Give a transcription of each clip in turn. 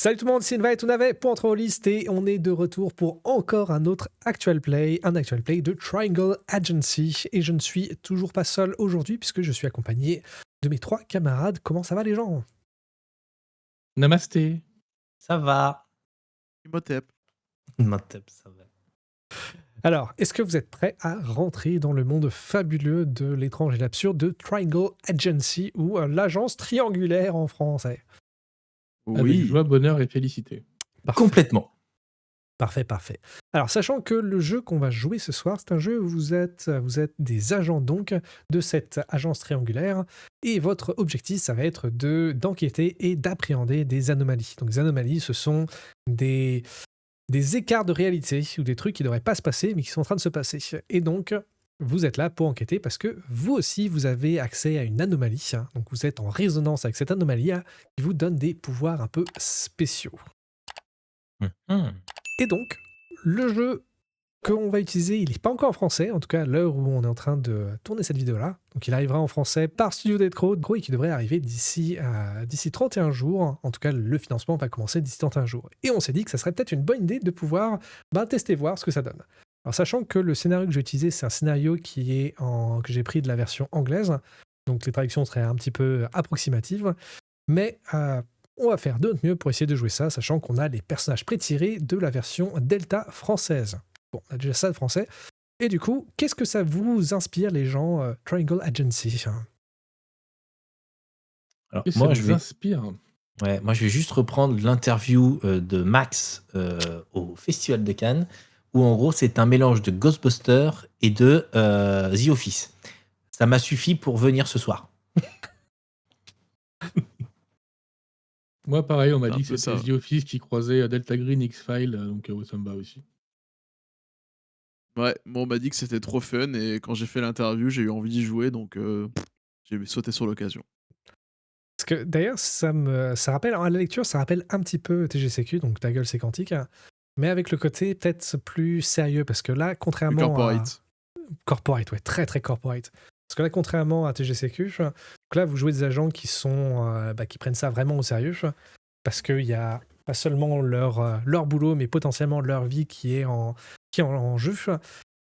Salut tout le monde, c'est Invite, on avait pour entrer aux listes et on est de retour pour encore un autre actual play de Triangle Agency. Et je ne suis toujours pas seul aujourd'hui puisque je suis accompagné de mes 3 camarades. Comment ça va les gens? Namasté. Ça va. Imhotep. Imhotep, ça va. Alors, est-ce que vous êtes prêts à rentrer dans le monde fabuleux de l'étrange et l'absurde de Triangle Agency ou l'agence triangulaire en français? Avec Oui. joie, bonheur et félicité. Parfait. Complètement. Parfait. Alors, sachant que le jeu qu'on va jouer ce soir, c'est un jeu où vous êtes des agents donc de cette agence triangulaire et votre objectif, ça va être d'enquêter et d'appréhender des anomalies. Donc, les anomalies, ce sont des écarts de réalité ou des trucs qui ne devraient pas se passer mais qui sont en train de se passer. Et donc, vous êtes là pour enquêter parce que vous aussi, vous avez accès à une anomalie. Donc, vous êtes en résonance avec cette anomalie qui vous donne des pouvoirs un peu spéciaux. Et donc, le jeu qu'on va utiliser, il n'est pas encore en français, en tout cas à l'heure où on est en train de tourner cette vidéo-là. Donc il arrivera en français par Studio Dead Crow et qui devrait arriver d'ici 31 jours. En tout cas, le financement va commencer d'ici 31 jours. Et on s'est dit que ça serait peut-être une bonne idée de pouvoir tester, voir ce que ça donne. Alors sachant que le scénario que j'ai utilisé, c'est un scénario que j'ai pris de la version anglaise, donc les traductions seraient un petit peu approximatives, mais on va faire de notre mieux pour essayer de jouer ça, sachant qu'on a les personnages prétirés de la version Delta française. Bon, on a déjà ça de français. Et du coup, qu'est-ce que ça vous inspire, les gens, Triangle Agency? Alors, Et ça moi, nous je vais, inspire. moi, je vais juste reprendre l'interview de Max au Festival de Cannes, où en gros, c'est un mélange de Ghostbusters et de The Office. Ça m'a suffi pour venir ce soir. Moi, pareil, on m'a C'est un dit que peu c'était ça. The Office qui croisait Delta Green, X-Files, donc ouais, ça me va aussi. Ouais, moi on m'a dit que c'était trop fun et quand j'ai fait l'interview, j'ai eu envie d'y jouer donc j'ai sauté sur l'occasion. Parce que d'ailleurs, ça rappelle, à la lecture, ça rappelle un petit peu TGCQ, donc Ta gueule c'est quantique, mais avec le côté peut-être plus sérieux, parce que là, Le contrairement corporate. Corporate, ouais, très très corporate. Parce que là, contrairement à TGCQ, donc là, vous jouez des agents qui qui prennent ça vraiment au sérieux, parce qu'il y a pas seulement leur boulot, mais potentiellement leur vie qui est en jeu.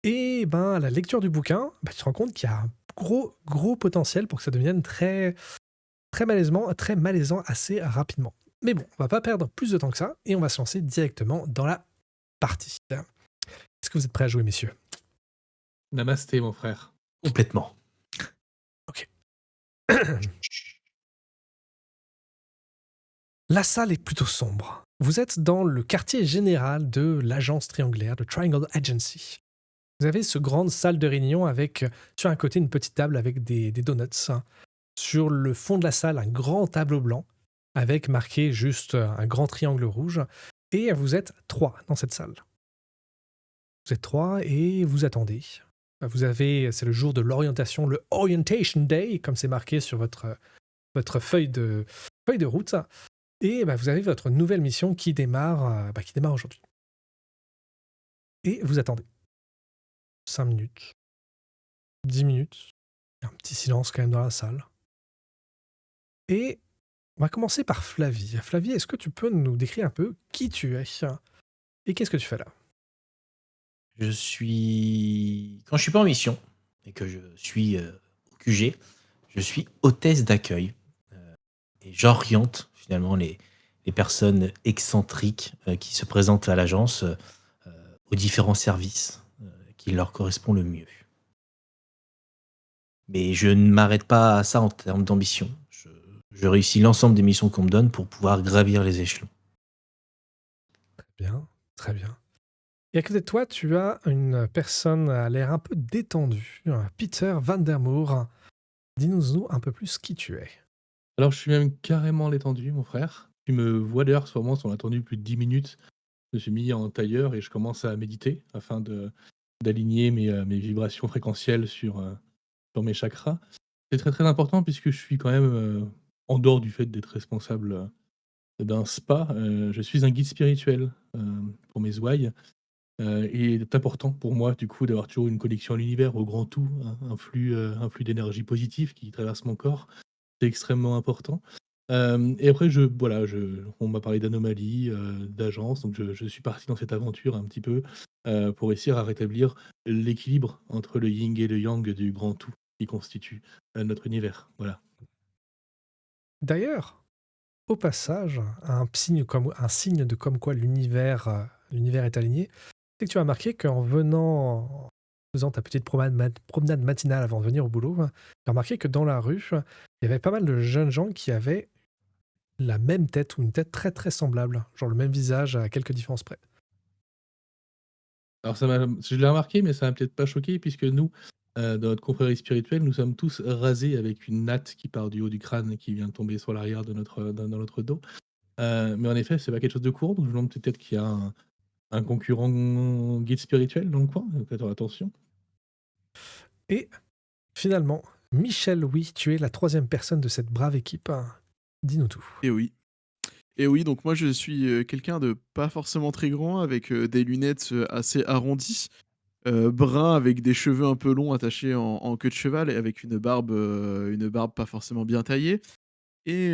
Et à la lecture du bouquin, tu te rends compte qu'il y a un gros potentiel pour que ça devienne très malaisant assez rapidement. Mais bon, on va pas perdre plus de temps que ça, et on va se lancer directement dans la partie. Est-ce que vous êtes prêts à jouer, messieurs? Namasté, mon frère. Complètement. La salle est plutôt sombre. Vous êtes dans le quartier général de l'agence triangulaire, de Triangle Agency. Vous avez ce grande salle de réunion avec, sur un côté, une petite table avec des donuts. Sur le fond de la salle, un grand tableau blanc avec marqué juste un grand triangle rouge. Et vous êtes 3 dans cette salle. Vous êtes 3 et vous attendez. C'est le jour de l'orientation, le Orientation Day, comme c'est marqué sur votre feuille de route. Et vous avez votre nouvelle mission qui démarre aujourd'hui. Et vous attendez. 5 minutes. 10 minutes. Il y a un petit silence quand même dans la salle. Et on va commencer par Flavie. Flavie, est-ce que tu peux nous décrire un peu qui tu es et qu'est-ce que tu fais là? Quand je suis pas en mission et que je suis au QG, je suis hôtesse d'accueil et j'oriente finalement les personnes excentriques qui se présentent à l'agence aux différents services qui leur correspondent le mieux. Mais je ne m'arrête pas à ça en termes d'ambition. Je réussis l'ensemble des missions qu'on me donne pour pouvoir gravir les échelons. Bien, très bien. Et à côté de toi, tu as une personne à l'air un peu détendue, Peter Vandermoor. Dis-nous un peu plus qui tu es. Alors, je suis même carrément l'étendu, mon frère. Tu me vois d'ailleurs, sûrement, si on a attendu plus de 10 minutes. Je me suis mis en tailleur et je commence à méditer afin d'aligner mes vibrations fréquentielles sur mes chakras. C'est très très important puisque je suis quand même, en dehors du fait d'être responsable d'un spa, je suis un guide spirituel pour mes ouailles. Et il est important pour moi du coup d'avoir toujours une connexion à l'univers, au grand tout, un flux d'énergie positive qui traverse mon corps. C'est extrêmement important. Et après, on m'a parlé d'anomalies, d'agences, donc je suis parti dans cette aventure un petit peu pour réussir à rétablir l'équilibre entre le yin et le yang du grand tout qui constitue notre univers. Voilà. D'ailleurs, au passage, un signe de comme quoi l'univers est aligné, c'est que tu as remarqué qu'en venant, en faisant ta petite promenade matinale avant de venir au boulot, tu as remarqué que dans la rue, il y avait pas mal de jeunes gens qui avaient la même tête ou une tête très très semblable, genre le même visage à quelques différences près. Alors je l'ai remarqué, mais ça m'a peut-être pas choqué puisque nous, dans notre confrérie spirituelle, nous sommes tous rasés avec une natte qui part du haut du crâne et qui vient tomber sur l'arrière de dans notre dos. Mais en effet, c'est pas quelque chose de courant, donc je me demande peut-être qu'il y a un concurrent guide spirituel dans le coin, donc faites attention. Et finalement, Michel, oui, tu es la troisième personne de cette brave équipe. Dis-nous tout. Et oui. Et oui, donc moi je suis quelqu'un de pas forcément très grand, avec des lunettes assez arrondies, brun avec des cheveux un peu longs attachés en queue de cheval et avec une barbe pas forcément bien taillée. Et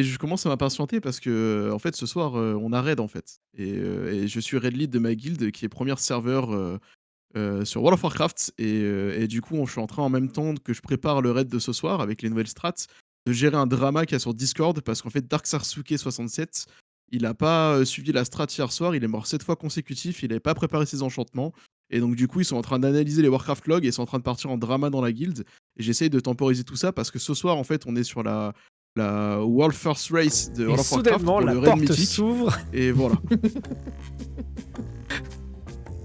je commence à m'impatienter parce que en fait ce soir on a raid en fait. Et je suis raid lead de ma guilde qui est première serveur sur World of Warcraft. Et du coup je suis en train en même temps que je prépare le raid de ce soir avec les nouvelles strats de gérer un drama qu'il y a sur Discord parce qu'en fait Dark Sarsuke 67 il a pas suivi la strat hier soir, il est mort 7 fois consécutif, il avait pas préparé ses enchantements. Et donc du coup ils sont en train d'analyser les Warcraft logs et ils sont en train de partir en drama dans la guilde. Et j'essaye de temporiser tout ça parce que ce soir en fait on est sur la World First Race de Et World of Warcraft soudainement, pour la le raid porte mythique. s'ouvre. Et voilà.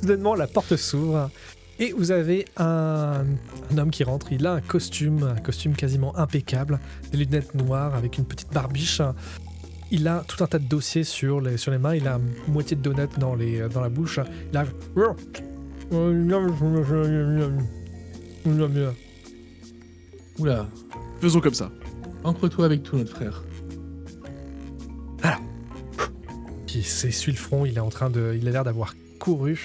Soudainement, la porte s'ouvre. Et vous avez un homme qui rentre. Il a un costume quasiment impeccable, des lunettes noires avec une petite barbiche. Il a tout un tas de dossiers sur les mains. Il a une moitié de donut dans la bouche. Il a... Oula, Faisons comme ça. ancre-toi avec tout, notre frère. Qui s'essuie le front. Il a l'air d'avoir couru.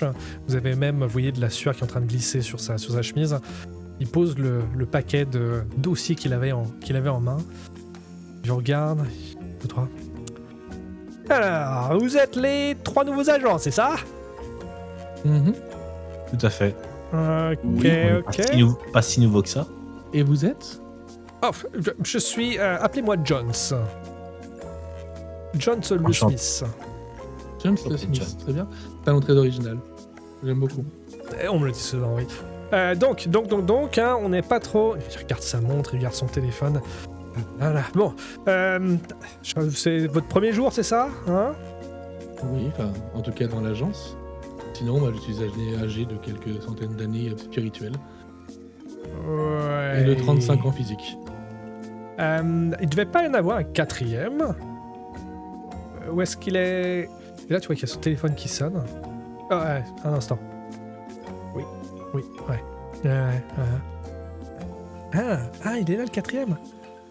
Vous avez même, vous voyez, de la sueur qui est en train de glisser sur sa chemise. Il pose le paquet de dossiers qu'il avait en main. Je regarde. 2, 3. Alors, vous êtes les 3 nouveaux agents, c'est ça? Tout à fait. Ok, Oui, ok. Pas si nouveau que ça. Et vous êtes? Oh, je suis... appelez-moi Jones. Jones le Enchanté. Smith. James Ok, le Smith, John. très bien. C'est un nom très original. J'aime beaucoup. On me le dit souvent, oui. Donc, hein, on n'est pas trop... Il regarde sa montre, il regarde son téléphone. Voilà, bon. C'est votre premier jour, c'est ça, hein? Oui, enfin, en tout cas dans l'agence. Sinon, moi, je suis âgé de quelques centaines d'années spirituelles. Ouais. Et de 35 ans physique. Il devait pas y en avoir un quatrième. Où est-ce qu'il est? Et là, tu vois qu'il y a son téléphone qui sonne. Ah, ouais, un instant. Oui, ouais. Ah, il est là le quatrième.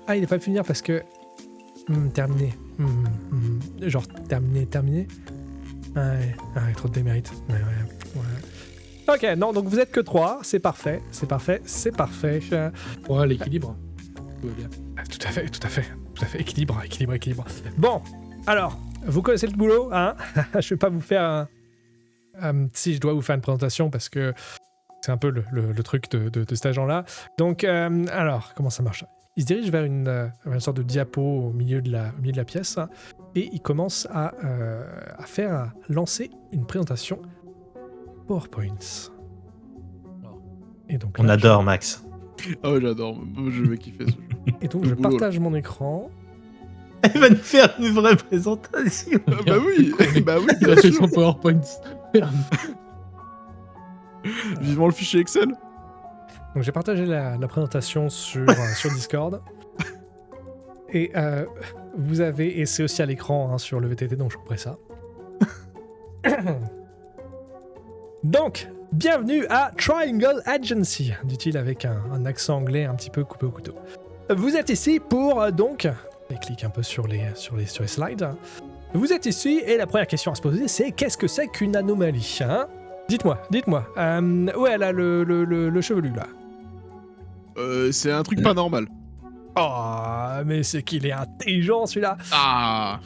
Ah, il est pas pu venir parce que... terminé. Genre, terminé. Ouais, trop de démérite. Ouais. Ok, non, donc vous êtes que 3, c'est parfait. Ouais, l'équilibre. Tout va bien. Tout à fait. Équilibre. Bon, alors, vous connaissez le boulot, hein? Je vais pas vous faire si je dois vous faire une présentation parce que c'est un peu le truc de cet agent-là. Donc, alors, comment ça marche? Il se dirige vers une sorte de diapo au milieu de la pièce et il commence à lancer une présentation PowerPoint. Et donc, On là, adore Max. Ah ouais, j'adore. Je vais kiffer ce jeu. Et donc, Le je boulot, partage mon écran. Elle va nous faire une vraie présentation. Ah bah oui, bah oui, Il bien a fait sûr. son PowerPoint. Merde. Vivement le fichier Excel. Donc j'ai partagé la présentation sur Discord. Et vous avez, et c'est aussi à l'écran hein, sur le VTT, donc je couperai ça. Donc, bienvenue à Triangle Agency, dit-il avec un accent anglais un petit peu coupé au couteau. Vous êtes ici pour donc... Et clique un peu sur les slides. Vous êtes ici et la première question à se poser c'est qu'est-ce que c'est qu'une anomalie hein? Dites-moi. Ouais, là, le chevelu, là. C'est un truc pas normal. Oh, mais c'est qu'il est intelligent celui-là. Ah,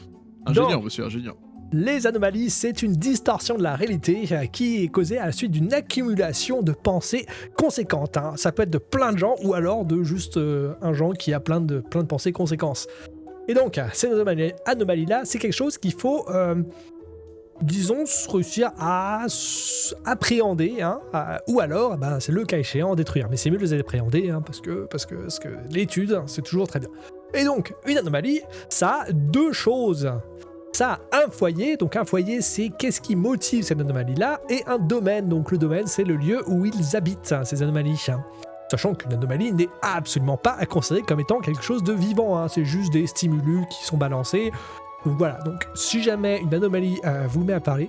ingénieur, monsieur, ingénieur. Les anomalies, c'est une distorsion de la réalité qui est causée à la suite d'une accumulation de pensées conséquentes. Hein. Ça peut être de plein de gens ou alors de juste un gens qui a plein de pensées conséquentes. Et donc, ces anomalies-là, c'est quelque chose qu'il faut, disons, réussir à appréhender, hein, ou alors, c'est le cas échéant, détruire. Mais c'est mieux de les appréhender, hein, parce que l'étude, c'est toujours très bien. Et donc, une anomalie, ça a deux choses. Ça a un foyer, donc un foyer c'est qu'est-ce qui motive cette anomalie-là, et un domaine, donc le domaine c'est le lieu où ils habitent, hein, ces anomalies. Sachant qu'une anomalie n'est absolument pas à considérer comme étant quelque chose de vivant, hein, c'est juste des stimulus qui sont balancés. Donc voilà, donc si jamais une anomalie vous met à parler,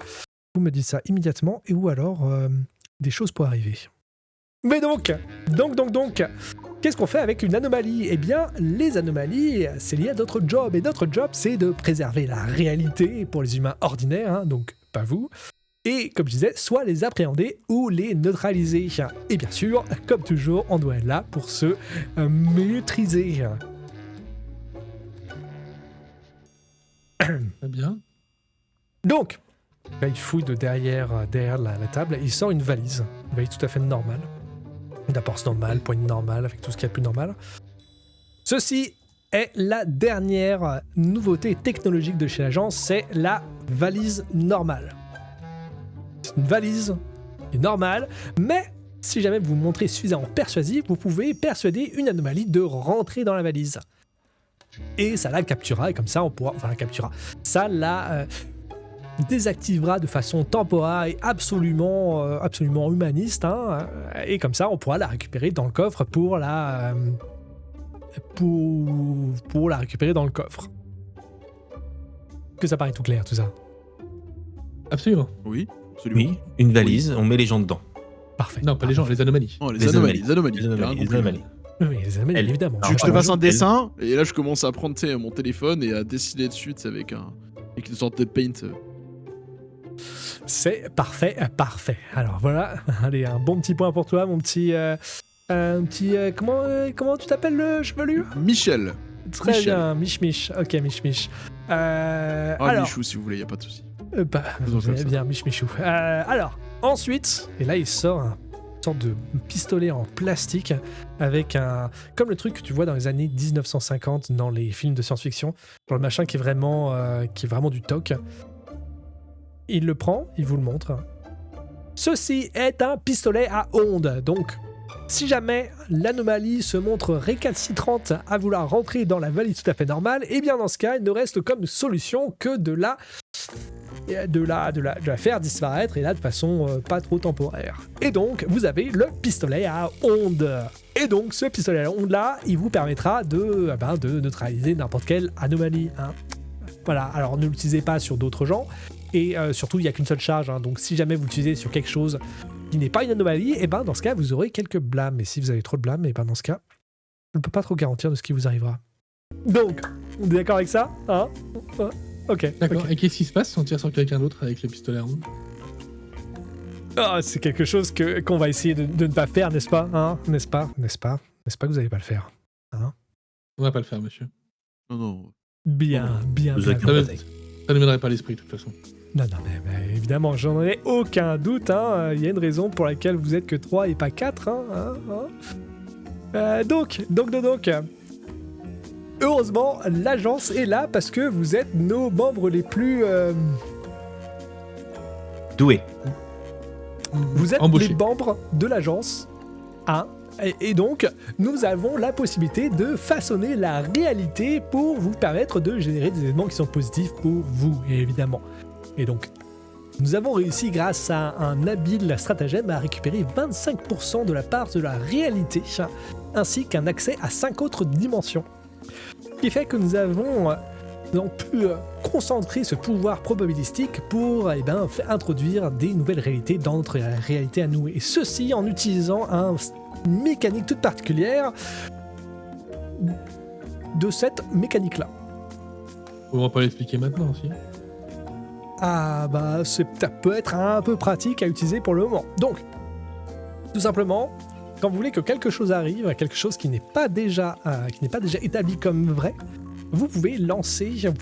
vous me dites ça immédiatement, et ou alors des choses pour arriver. Mais donc, qu'est-ce qu'on fait avec une anomalie ? Eh bien, les anomalies, c'est lié à notre job. Et notre job, c'est de préserver la réalité pour les humains ordinaires, hein, donc pas vous. Et comme je disais, soit les appréhender ou les neutraliser. Et bien sûr, comme toujours, on doit être là pour se maîtriser. Très bien. Donc, là, il fouille de derrière la table et il sort une valise tout à fait normale. Une apparence normale, poignée normale, avec tout ce qu'il y a de plus normal. Ceci est la dernière nouveauté technologique de chez l'agence, c'est la valise normale. C'est une valise qui est normale, mais si jamais vous vous montrez suffisamment persuasif, vous pouvez persuader une anomalie de rentrer dans la valise. Et ça la capturera, et comme ça on pourra... Enfin, la capturera. Ça la... désactivera de façon temporaire et absolument humaniste, hein, et comme ça on pourra la récupérer dans le coffre pour la récupérer dans le coffre. Que ça paraît tout clair tout ça. Absolument. Oui, absolument. Oui, une valise, on met les gens dedans. Parfait. Non, pas les gens, les anomalies. Oh, Les les anomalies. Les anomalies. Oui, les anomalies, Elle. évidemment. Tu veux que je te Alors, fasse un elle. dessin, et là je commence à prendre mon téléphone et à dessiner dessus avec une sorte de paint. C'est parfait. Alors voilà, allez, un bon petit point pour toi, mon petit... comment tu t'appelles le chevelu ? Michel. Très Michel. bien, Mich. Ok, Mich. Alors, Michou si vous voulez, y a pas de souci. vous comme allez ça. bien, Michou. Alors, ensuite, et là il sort une sorte de pistolet en plastique avec comme le truc que tu vois dans les années 1950 dans les films de science-fiction, genre le machin qui est vraiment du toc. Il le prend, il vous le montre. Ceci est un pistolet à ondes, donc si jamais l'anomalie se montre récalcitrante à vouloir rentrer dans la valise tout à fait normale, et bien dans ce cas, il ne reste comme solution que de la faire disparaître, et là de façon pas trop temporaire. Et donc, vous avez le pistolet à ondes. Et donc, ce pistolet à ondes là, il vous permettra de neutraliser n'importe quelle anomalie. Hein. Voilà, alors ne l'utilisez pas sur d'autres gens, et surtout, il n'y a qu'une seule charge, hein, donc si jamais vous l'utilisez sur quelque chose qui n'est pas une anomalie, et dans ce cas, vous aurez quelques blâmes. Et si vous avez trop de blâmes, et dans ce cas, je ne peux pas trop garantir de ce qui vous arrivera. Donc, on est d'accord avec ça, hein? Ok. D'accord. ok. Et qu'est-ce qui se passe si on tire sur quelqu'un d'autre avec le pistolet à ondes ? Ah, c'est quelque chose qu'on va essayer de ne pas faire, n'est-ce pas, hein? N'est-ce pas que vous n'allez pas le faire, hein? On va pas le faire, monsieur. Non. Bien. Vous inquiétez pas. Ça ne mènerait pas l'esprit, de toute façon. Non, mais évidemment, j'en ai aucun doute. Il y a une raison pour laquelle vous êtes que 3 et pas 4. Donc. Heureusement, l'agence est là parce que vous êtes nos membres les plus... Doué. Vous êtes Embauché. les membres de l'agence. Et donc, nous avons la possibilité de façonner la réalité pour vous permettre de générer des événements qui sont positifs pour vous, évidemment. Et donc, nous avons réussi, grâce à un habile stratagème, à récupérer 25% de la part de la réalité, ainsi qu'un accès à 5 autres dimensions. Ce qui fait que nous avons pu concentrer ce pouvoir probabilistique pour introduire des nouvelles réalités dans notre réalité à nous. Et ceci en utilisant une mécanique toute particulière de cette mécanique-là. On va pas l'expliquer maintenant aussi. Ça peut être un peu pratique à utiliser pour le moment. Donc, tout simplement, quand vous voulez que quelque chose arrive, quelque chose qui n'est pas déjà établi comme vrai, vous pouvez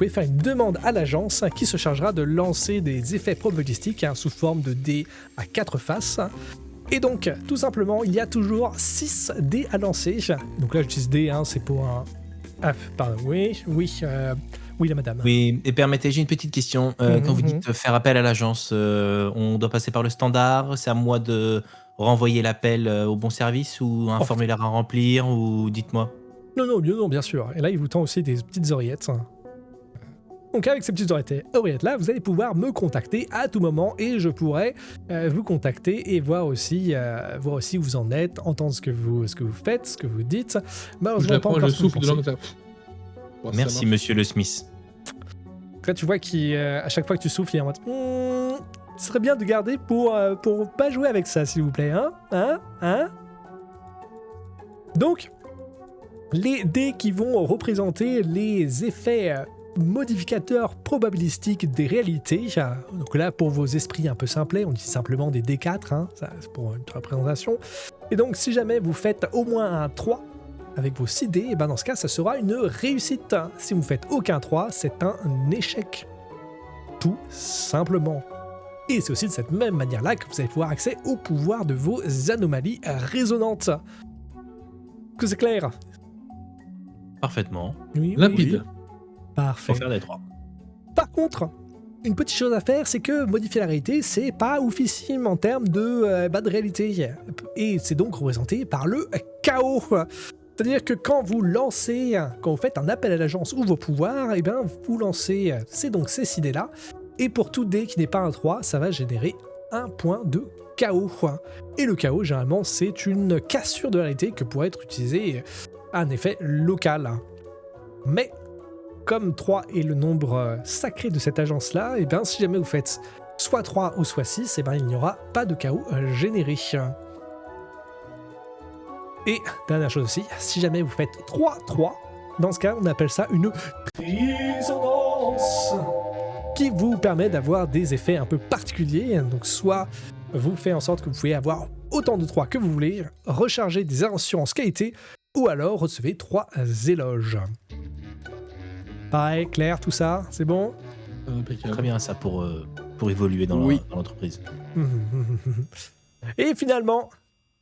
faire une demande à l'agence qui se chargera de lancer des effets probabilistiques sous forme de dés à 4 faces. Et donc, tout simplement, il y a toujours 6 dés à lancer. Donc là, j'utilise dés, c'est pour un... Ah, pardon, oui, la madame. Oui, et permettez, j'ai une petite question. Quand vous dites faire appel à l'agence, on doit passer par le standard? C'est à moi de renvoyer l'appel au bon service ou un formulaire à remplir ou dites-moi. Non, bien sûr. Et là, il vous tend aussi des petites oreillettes. Donc avec ces petites oreillettes-là, vous allez pouvoir me contacter à tout moment et je pourrai vous contacter et voir aussi où vous en êtes, entendre ce que vous faites, ce que vous dites. Je la prends, je souffle dedans comme ça. Bon, Merci, monsieur le Smith. Là, tu vois qu'à chaque fois que tu souffles, il est en mode ce serait bien de garder pour pas jouer avec ça, s'il vous plaît. Hein. Donc, les dés qui vont représenter les effets modificateurs probabilistiques des réalités. Donc là, pour vos esprits un peu simplets, on dit simplement des D4, ça, c'est pour une représentation. Et donc, si jamais vous faites au moins un 3 avec vos 6 dés, et dans ce cas, ça sera une réussite. Si vous faites aucun 3, c'est un échec. Tout simplement. Et c'est aussi de cette même manière-là que vous allez pouvoir accéder au pouvoir de vos anomalies résonantes. Que c'est clair? Parfaitement. Oui, Limpide. Parfait. Faut faire des 3. Par contre, une petite chose à faire, c'est que modifier la réalité, c'est pas oufissime en termes de réalité. Et c'est donc représenté par le chaos. C'est-à-dire que quand vous faites un appel à l'agence ou vos pouvoirs, vous lancez ces 6 dés-là. Et pour tout dé qui n'est pas un 3, ça va générer un point de chaos. Et le chaos, généralement, c'est une cassure de la réalité que pourrait être utilisée à un effet local. Mais, comme 3 est le nombre sacré de cette agence-là, si jamais vous faites soit 3 ou soit 6, il n'y aura pas de chaos généré. Et, dernière chose aussi, si jamais vous faites 3-3, dans ce cas, on appelle ça une résonance, qui vous permet d'avoir des effets un peu particuliers. Donc, soit vous fait en sorte que vous pouvez avoir autant de 3 que vous voulez, recharger des assurances qualité, ou alors recevez 3 éloges. Pareil, clair, tout ça, c'est bon? Impeccable. Très bien ça pour évoluer dans l'entreprise. Et finalement,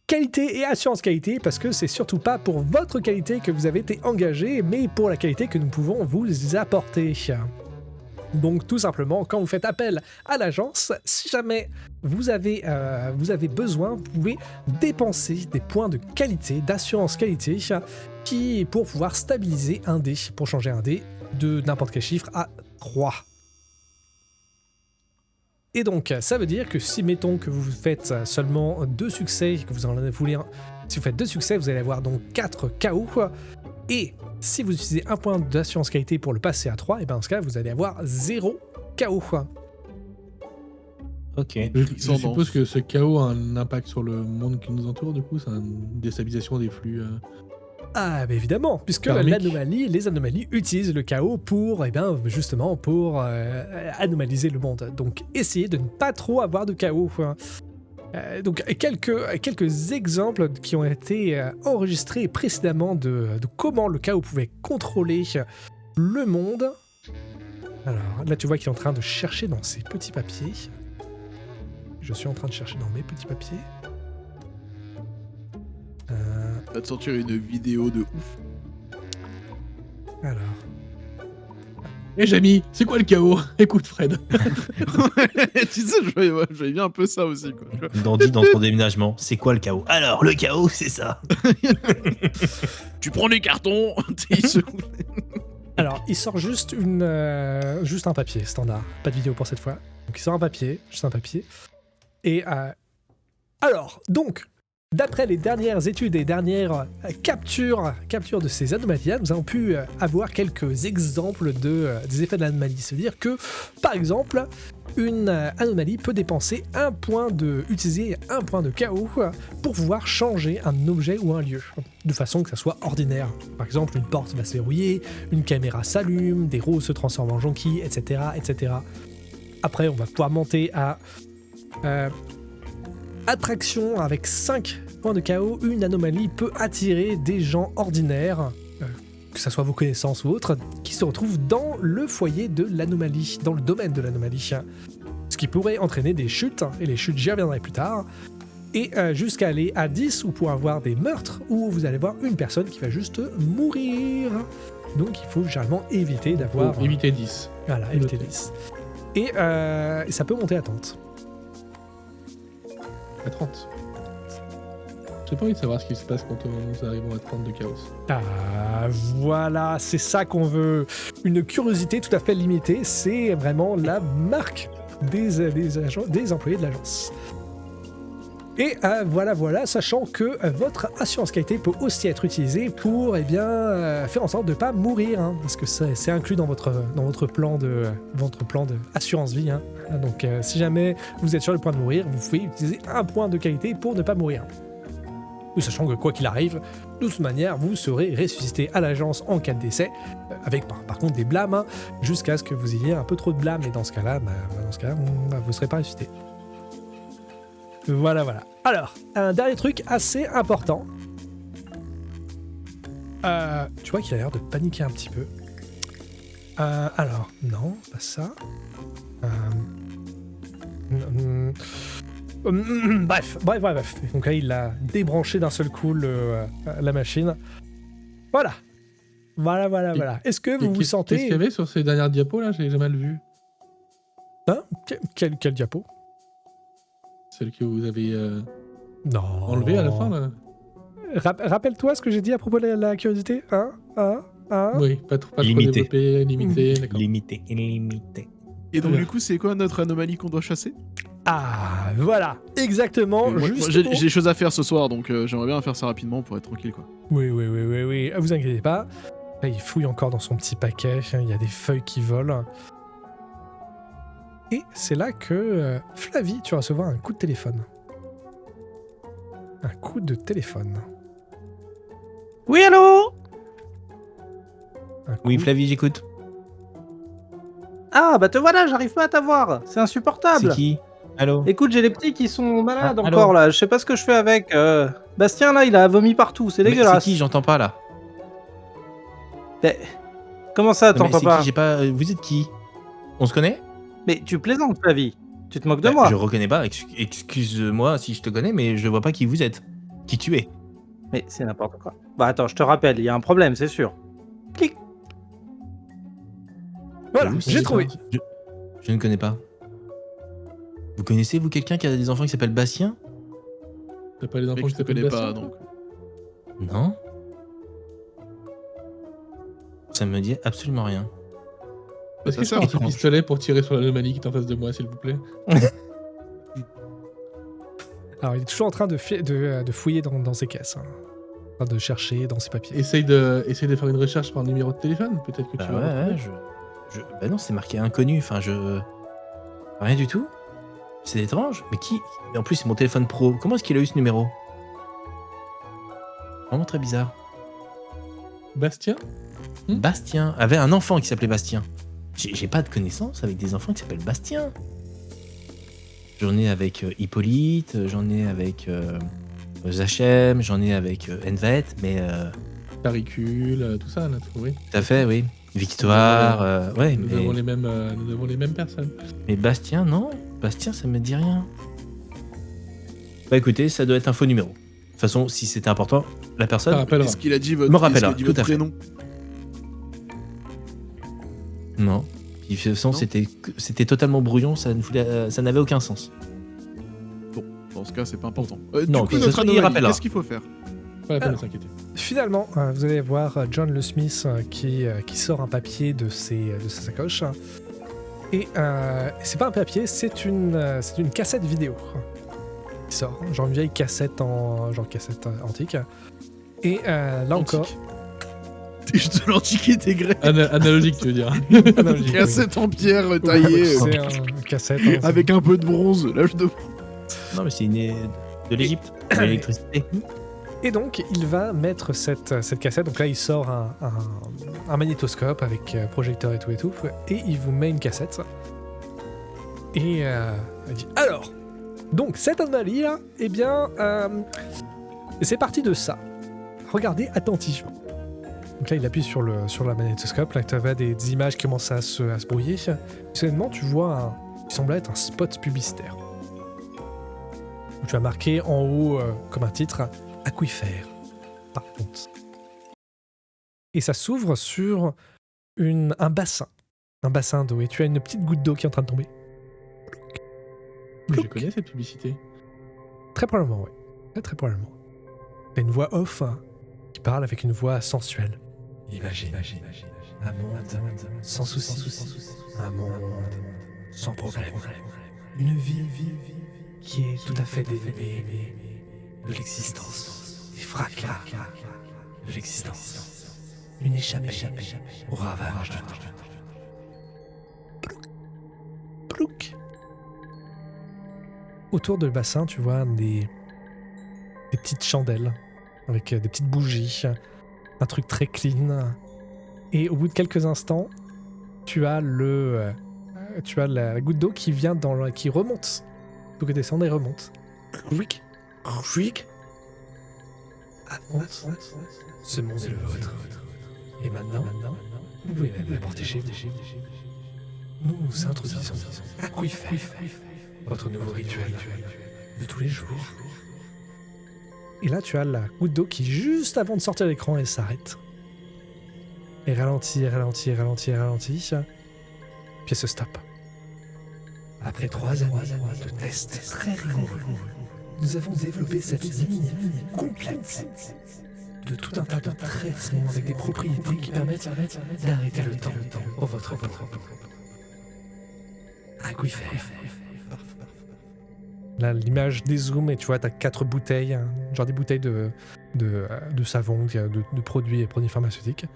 qualité et assurance qualité, parce que c'est surtout pas pour votre qualité que vous avez été engagé, mais pour la qualité que nous pouvons vous apporter. Donc tout simplement, quand vous faites appel à l'agence, si jamais vous avez besoin, vous pouvez dépenser des points de qualité, d'assurance qualité, pour pouvoir stabiliser un dé, pour changer un dé de n'importe quel chiffre à 3. Et donc, ça veut dire que si, mettons que vous faites seulement 2 succès, que vous en voulez si vous faites 2 succès, vous allez avoir donc 4 KO, et si vous utilisez un point d'assurance qualité pour le passer à 3, et dans ce cas, vous allez avoir 0 KO. Ok. Je suppose que ce chaos a un impact sur le monde qui nous entoure, du coup, c'est une déstabilisation des flux. Ah, bah évidemment, puisque karmique. les anomalies utilisent le chaos pour, justement, pour anomaliser le monde. Donc, essayez de ne pas trop avoir de chaos. Donc, quelques exemples qui ont été enregistrés précédemment de comment le chaos pouvait contrôler le monde. Alors, là, tu vois qu'il est en train de chercher dans ses petits papiers. Je suis en train de chercher dans mes petits papiers. Va te sortir une vidéo de ouf. Alors. Eh Jamie, c'est quoi le chaos? Écoute Fred. Tu sais, je voyais bien un peu ça aussi, quoi. Dandy dans ton déménagement, c'est quoi le chaos? Alors, le chaos, c'est ça. Tu prends les cartons, il secoue. Alors, il sort juste un papier standard, pas de vidéo pour cette fois. Donc, il sort un papier, juste un papier. Et alors, donc, d'après les dernières études et dernières captures de ces anomalies, nous avons pu avoir quelques exemples des effets de l'anomalie. C'est-à-dire que, par exemple, une anomalie peut utiliser un point de chaos pour pouvoir changer un objet ou un lieu, de façon que ça soit ordinaire. Par exemple, une porte va se verrouiller, une caméra s'allume, des roses se transforment en jonquilles, etc., etc. Après, on va pouvoir monter à attraction avec 5 point de chaos, une anomalie peut attirer des gens ordinaires, que ce soit vos connaissances ou autres, qui se retrouvent dans le foyer de l'anomalie, dans le domaine de l'anomalie. Ce qui pourrait entraîner des chutes, et les chutes j'y reviendrai plus tard, et jusqu'à aller à 10 ou pour avoir des meurtres où vous allez voir une personne qui va juste mourir. Donc il faut généralement éviter d'avoir... Faut éviter 10. Voilà, éviter 10. Et ça peut monter à 30. À 30. J'ai pas envie de savoir ce qui se passe quand nous arrivons à 30 de chaos. Ah, voilà, c'est ça qu'on veut. Une curiosité tout à fait limitée, c'est vraiment la marque des employés de l'agence. Et voilà, sachant que votre assurance qualité peut aussi être utilisée pour faire en sorte de ne pas mourir, hein, parce que c'est inclus dans votre plan de assurance vie. Hein. Donc si jamais vous êtes sur le point de mourir, vous pouvez utiliser un point de qualité pour ne pas mourir. Ou sachant que quoi qu'il arrive, de toute manière, vous serez ressuscité à l'agence en cas de décès, avec par contre des blâmes, hein, jusqu'à ce que vous ayez un peu trop de blâmes, et dans ce cas-là, vous ne serez pas ressuscité. Voilà. Alors, un dernier truc assez important. Tu vois qu'il a l'air de paniquer un petit peu. Alors, non, pas ça. Bref. Donc là, il a débranché d'un seul coup la machine. Voilà. Est-ce que vous vous sentez... Qu'est-ce qu'il y avait sur ces dernières diapos là? J'ai mal vu. Hein? Quel diapo? Celle que vous avez Non. enlevée à la fin là? Rappelle-toi ce que j'ai dit à propos de la curiosité. Oui, pas trop Limité. développé, limité, d'accord. Illimité. Et donc, Bien. du coup, c'est quoi notre anomalie qu'on doit chasser? Ah, voilà, exactement. Moi, Juste j'ai pour- des choses à faire ce soir, donc j'aimerais bien faire ça rapidement pour être tranquille, quoi. Oui, vous inquiétez pas. Là, il fouille encore dans son petit paquet, il y a des feuilles qui volent. Et c'est là que, Flavie, tu vas recevoir un coup de téléphone. Un coup de téléphone. Oui, allô? Un Oui, coup- Flavie, j'écoute. Ah, bah te voilà, j'arrive pas à t'avoir. C'est C'est insupportable. qui? Allô? Écoute, j'ai les petits qui sont malades Ah, allô encore là. Je sais pas ce que je fais avec. Bastien là, il a vomi partout. C'est Mais dégueulasse. c'est qui? J'entends pas là. Mais comment ça, Non, attends, mais c'est papa? qui? J'ai pas. Vous êtes qui? On se connaît? Mais tu plaisantes, Flavie. Tu te moques de Bah, moi. Je reconnais pas. Excuse-moi si je te connais, mais je vois pas qui vous êtes. Qui tu es. Mais c'est n'importe quoi. Bah attends, je te rappelle, il y a un problème, c'est sûr. Clic. Voilà, Vous, j'ai c'est trouvé. ça Je ne connais pas. Vous connaissez, vous, quelqu'un qui a des enfants qui s'appelle Bastien? T'as pas les Mec, enfants je qui te connais s'appellent pas, Bastien? donc. Non. Ça me dit absolument rien. Est-ce Ta que je peux sœur, un petit étrange. pistolet pour tirer sur l'anomalie qui est en face de moi, s'il vous plaît? Alors, il est toujours en train de fouiller dans ses caisses. Hein. En train de chercher dans ses papiers. Essaye de faire une recherche par numéro de téléphone, peut-être que Bah tu vas ouais, retrouver. Bah non, c'est marqué inconnu. Enfin, rien du tout. C'est étrange. Mais qui? Mais en plus, c'est mon téléphone pro. Comment est-ce qu'il a eu ce numéro? Vraiment très bizarre. Bastien? Bastien avait un enfant qui s'appelait Bastien. J'ai pas de connaissances avec des enfants qui s'appellent Bastien. J'en ai avec Hippolyte, j'en ai avec Zachem, j'en ai avec Envet, mais Caricule, tout ça, là, oui. tout à fait, oui. Victoire, ouais, Nous avons les mêmes personnes. mais Bastien, non. Bastien, ça me dit rien. Bah écoutez, ça doit être un faux numéro. De toute façon, si c'était important, la Ça personne... rappellera. Est-ce qu'il a dit Me votre, rappellera, est-ce qu'il a dit tout votre à fait. prénom? Non. Puis, de toute façon, Non. c'était totalement brouillon, ça n'avait aucun sens. Dans ce cas, c'est pas important. Non, Du puis coup, ce notre sera- il anomalie, rappellera. qu'est-ce qu'il faut faire? Pas la peine de Alors. s'inquiéter. Finalement, vous allez voir John Le Smith qui sort un papier de sa sacoche. Et c'est pas un papier, c'est une cassette vidéo. Il sort, genre une vieille cassette antique. Et là encore... Je de l'antiquité grecque. Analogique, tu veux dire. Analogique, Cassette en pierre taillée c'est une cassette. Hein, avec un peu de bronze. L'âge de... Non, mais c'est de l'Égypte, de l'électricité. Et donc, il va mettre cette cassette. Donc là, il sort un magnétoscope avec projecteur et tout. Et il vous met une cassette. Et il dit alors, donc cette anomalie là, eh bien, Et c'est parti de ça. Regardez attentivement. Donc là, il appuie sur la magnétoscope. Là, tu as des images qui commencent à se brouiller. Soudainement, tu vois qui semble être un spot publicitaire. Où tu as marqué en haut, comme un titre, aquifère. Par contre. Et ça s'ouvre sur un bassin. Un bassin d'eau. Et tu as une petite goutte d'eau qui est en train de tomber. Je connais cette publicité. Très probablement, oui. Très, très probablement. T'as une voix off qui parle avec une voix sensuelle. Imagine un monde sans soucis, un monde sans problème, une vie qui est tout à fait dénuée de l'existence, des fracas de l'existence, une échappée au ravage de temps. Plouc. Autour du bassin, tu vois des petites chandelles avec des petites bougies, un truc très clean. Et au bout de quelques instants, tu as la goutte d'eau qui vient qui remonte. Donc elle descend et remonte. Rouic. Avance. Ce monde est le vôtre. Et maintenant, vous pouvez même l'apporter chez vous. Nous nous introduisons Aquifère, votre nouveau rituel de tous les jours. Et là, tu as la goutte d'eau qui, juste avant de sortir de l'écran, elle s'arrête. Et ralentit. Puis elle se stoppe. Après 3 années de tests très rigoureux, nous avons développé cette ligne complète de tout un tas de traitements avec des propriétés qui permettent d'arrêter le temps pour votre peau. Aquifère. Là, l'image dézoome et tu vois, t'as 4 bouteilles, genre des bouteilles de savon, de produits pharmaceutiques.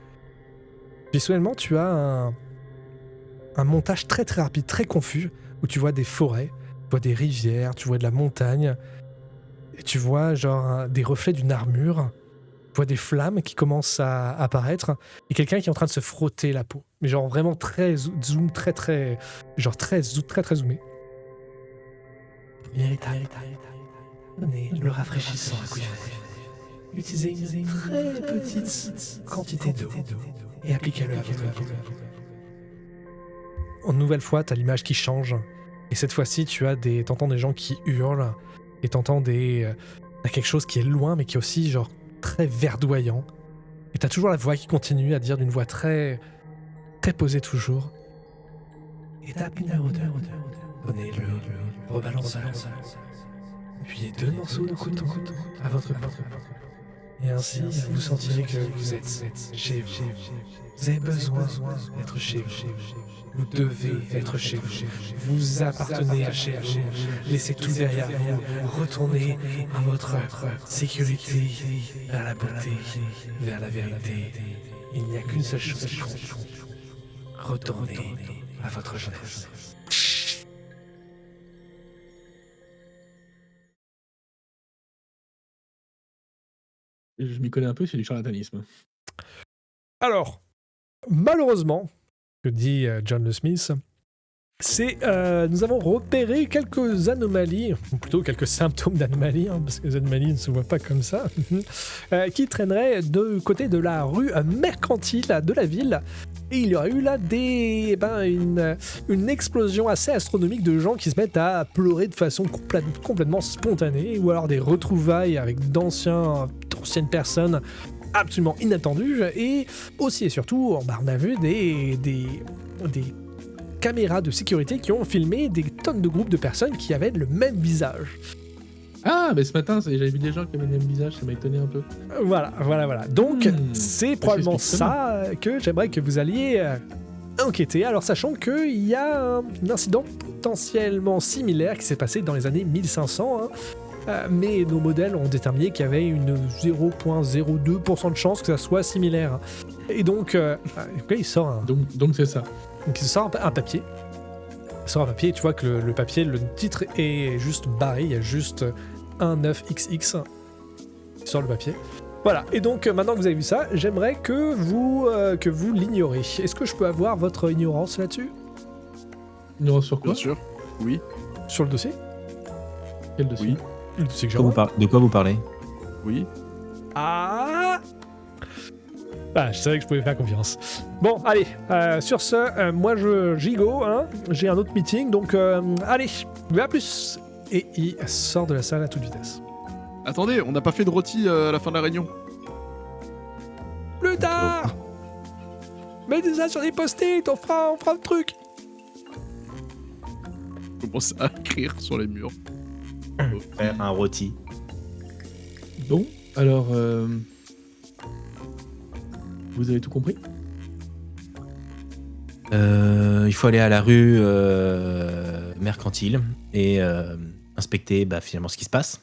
Visuellement, tu as un montage très très rapide, très confus, où tu vois des forêts, tu vois des rivières, tu vois de la montagne, et tu vois genre des reflets d'une armure, tu vois des flammes qui commencent à apparaître, et quelqu'un qui est en train de se frotter la peau. Mais genre vraiment très zoom, très zoomé. Première étape, donnez le rafraîchissant aquifère. Utilisez une très petite quantité d'eau et appliquez-le à votre peau. En nouvelle fois, t'as l'image qui change. Et cette fois-ci, t'entends des gens qui hurlent. Et t'as quelque chose qui est loin, mais qui est aussi genre très verdoyant. Et t'as toujours la voix qui continue à dire d'une voix très, très posée toujours. Étape numéro 2. Prenez le rebalanceur. Puis 2 morceaux de coton à votre peau. Et ainsi, vous sentirez que vous êtes chez vous. Vous avez besoin d'être chez vous. Vous devez être chez vous. Vous appartenez à chez vous. Laissez tout derrière vous. Retournez à votre sécurité, vers la beauté, vers la vérité. Il n'y a qu'une seule chose qui compte. Retournez à votre jeunesse. Je m'y connais un peu, c'est du charlatanisme. Alors, malheureusement, que dit John Le Smith, nous avons repéré quelques anomalies, ou plutôt quelques symptômes d'anomalies, parce que les anomalies ne se voient pas comme ça, qui traîneraient de côté de la rue mercantile de la ville. Et il y aurait eu là une explosion assez astronomique de gens qui se mettent à pleurer de façon complètement spontanée, ou alors des retrouvailles avec d'anciennes personnes absolument inattendues, et aussi et surtout, on a vu des caméras de sécurité qui ont filmé des tonnes de groupes de personnes qui avaient le même visage. Ah, mais ce matin, j'avais vu des gens qui avaient le même visage, ça m'a étonné un peu. Voilà. Donc, c'est probablement ça que j'aimerais que vous alliez enquêter. Alors, sachant qu'il y a un incident potentiellement similaire qui s'est passé dans les années 1500, mais nos modèles ont déterminé qu'il y avait une 0,02% de chance que ça soit similaire. Et donc, il sort Donc c'est ça. Donc il sort un papier. Il sort un papier et tu vois que le papier, le titre est juste barré. Il y a juste 19XX sur le papier. Voilà. Et donc maintenant que vous avez vu ça, j'aimerais que vous l'ignoriez. Est-ce que je peux avoir votre ignorance là-dessus ? Ignorance sur quoi ? Bien sûr, oui. Sur le dossier ? Quel dossier ? Oui. Le dossier que j'ai. De quoi vous parlez ? Oui. Ah, je savais que je pouvais faire confiance. Bon, allez, sur ce, moi j'y go, hein. J'ai un autre meeting, donc allez, à plus. Et il sort de la salle à toute vitesse. Attendez, on n'a pas fait de rôti à la fin de la réunion. Plus tard. Mettez ça sur des post-it, on fera le truc. Je commence à écrire sur les murs. Faire un rôti. Bon, alors... Vous avez tout compris? Il faut aller à la rue mercantile et inspecter finalement ce qui se passe.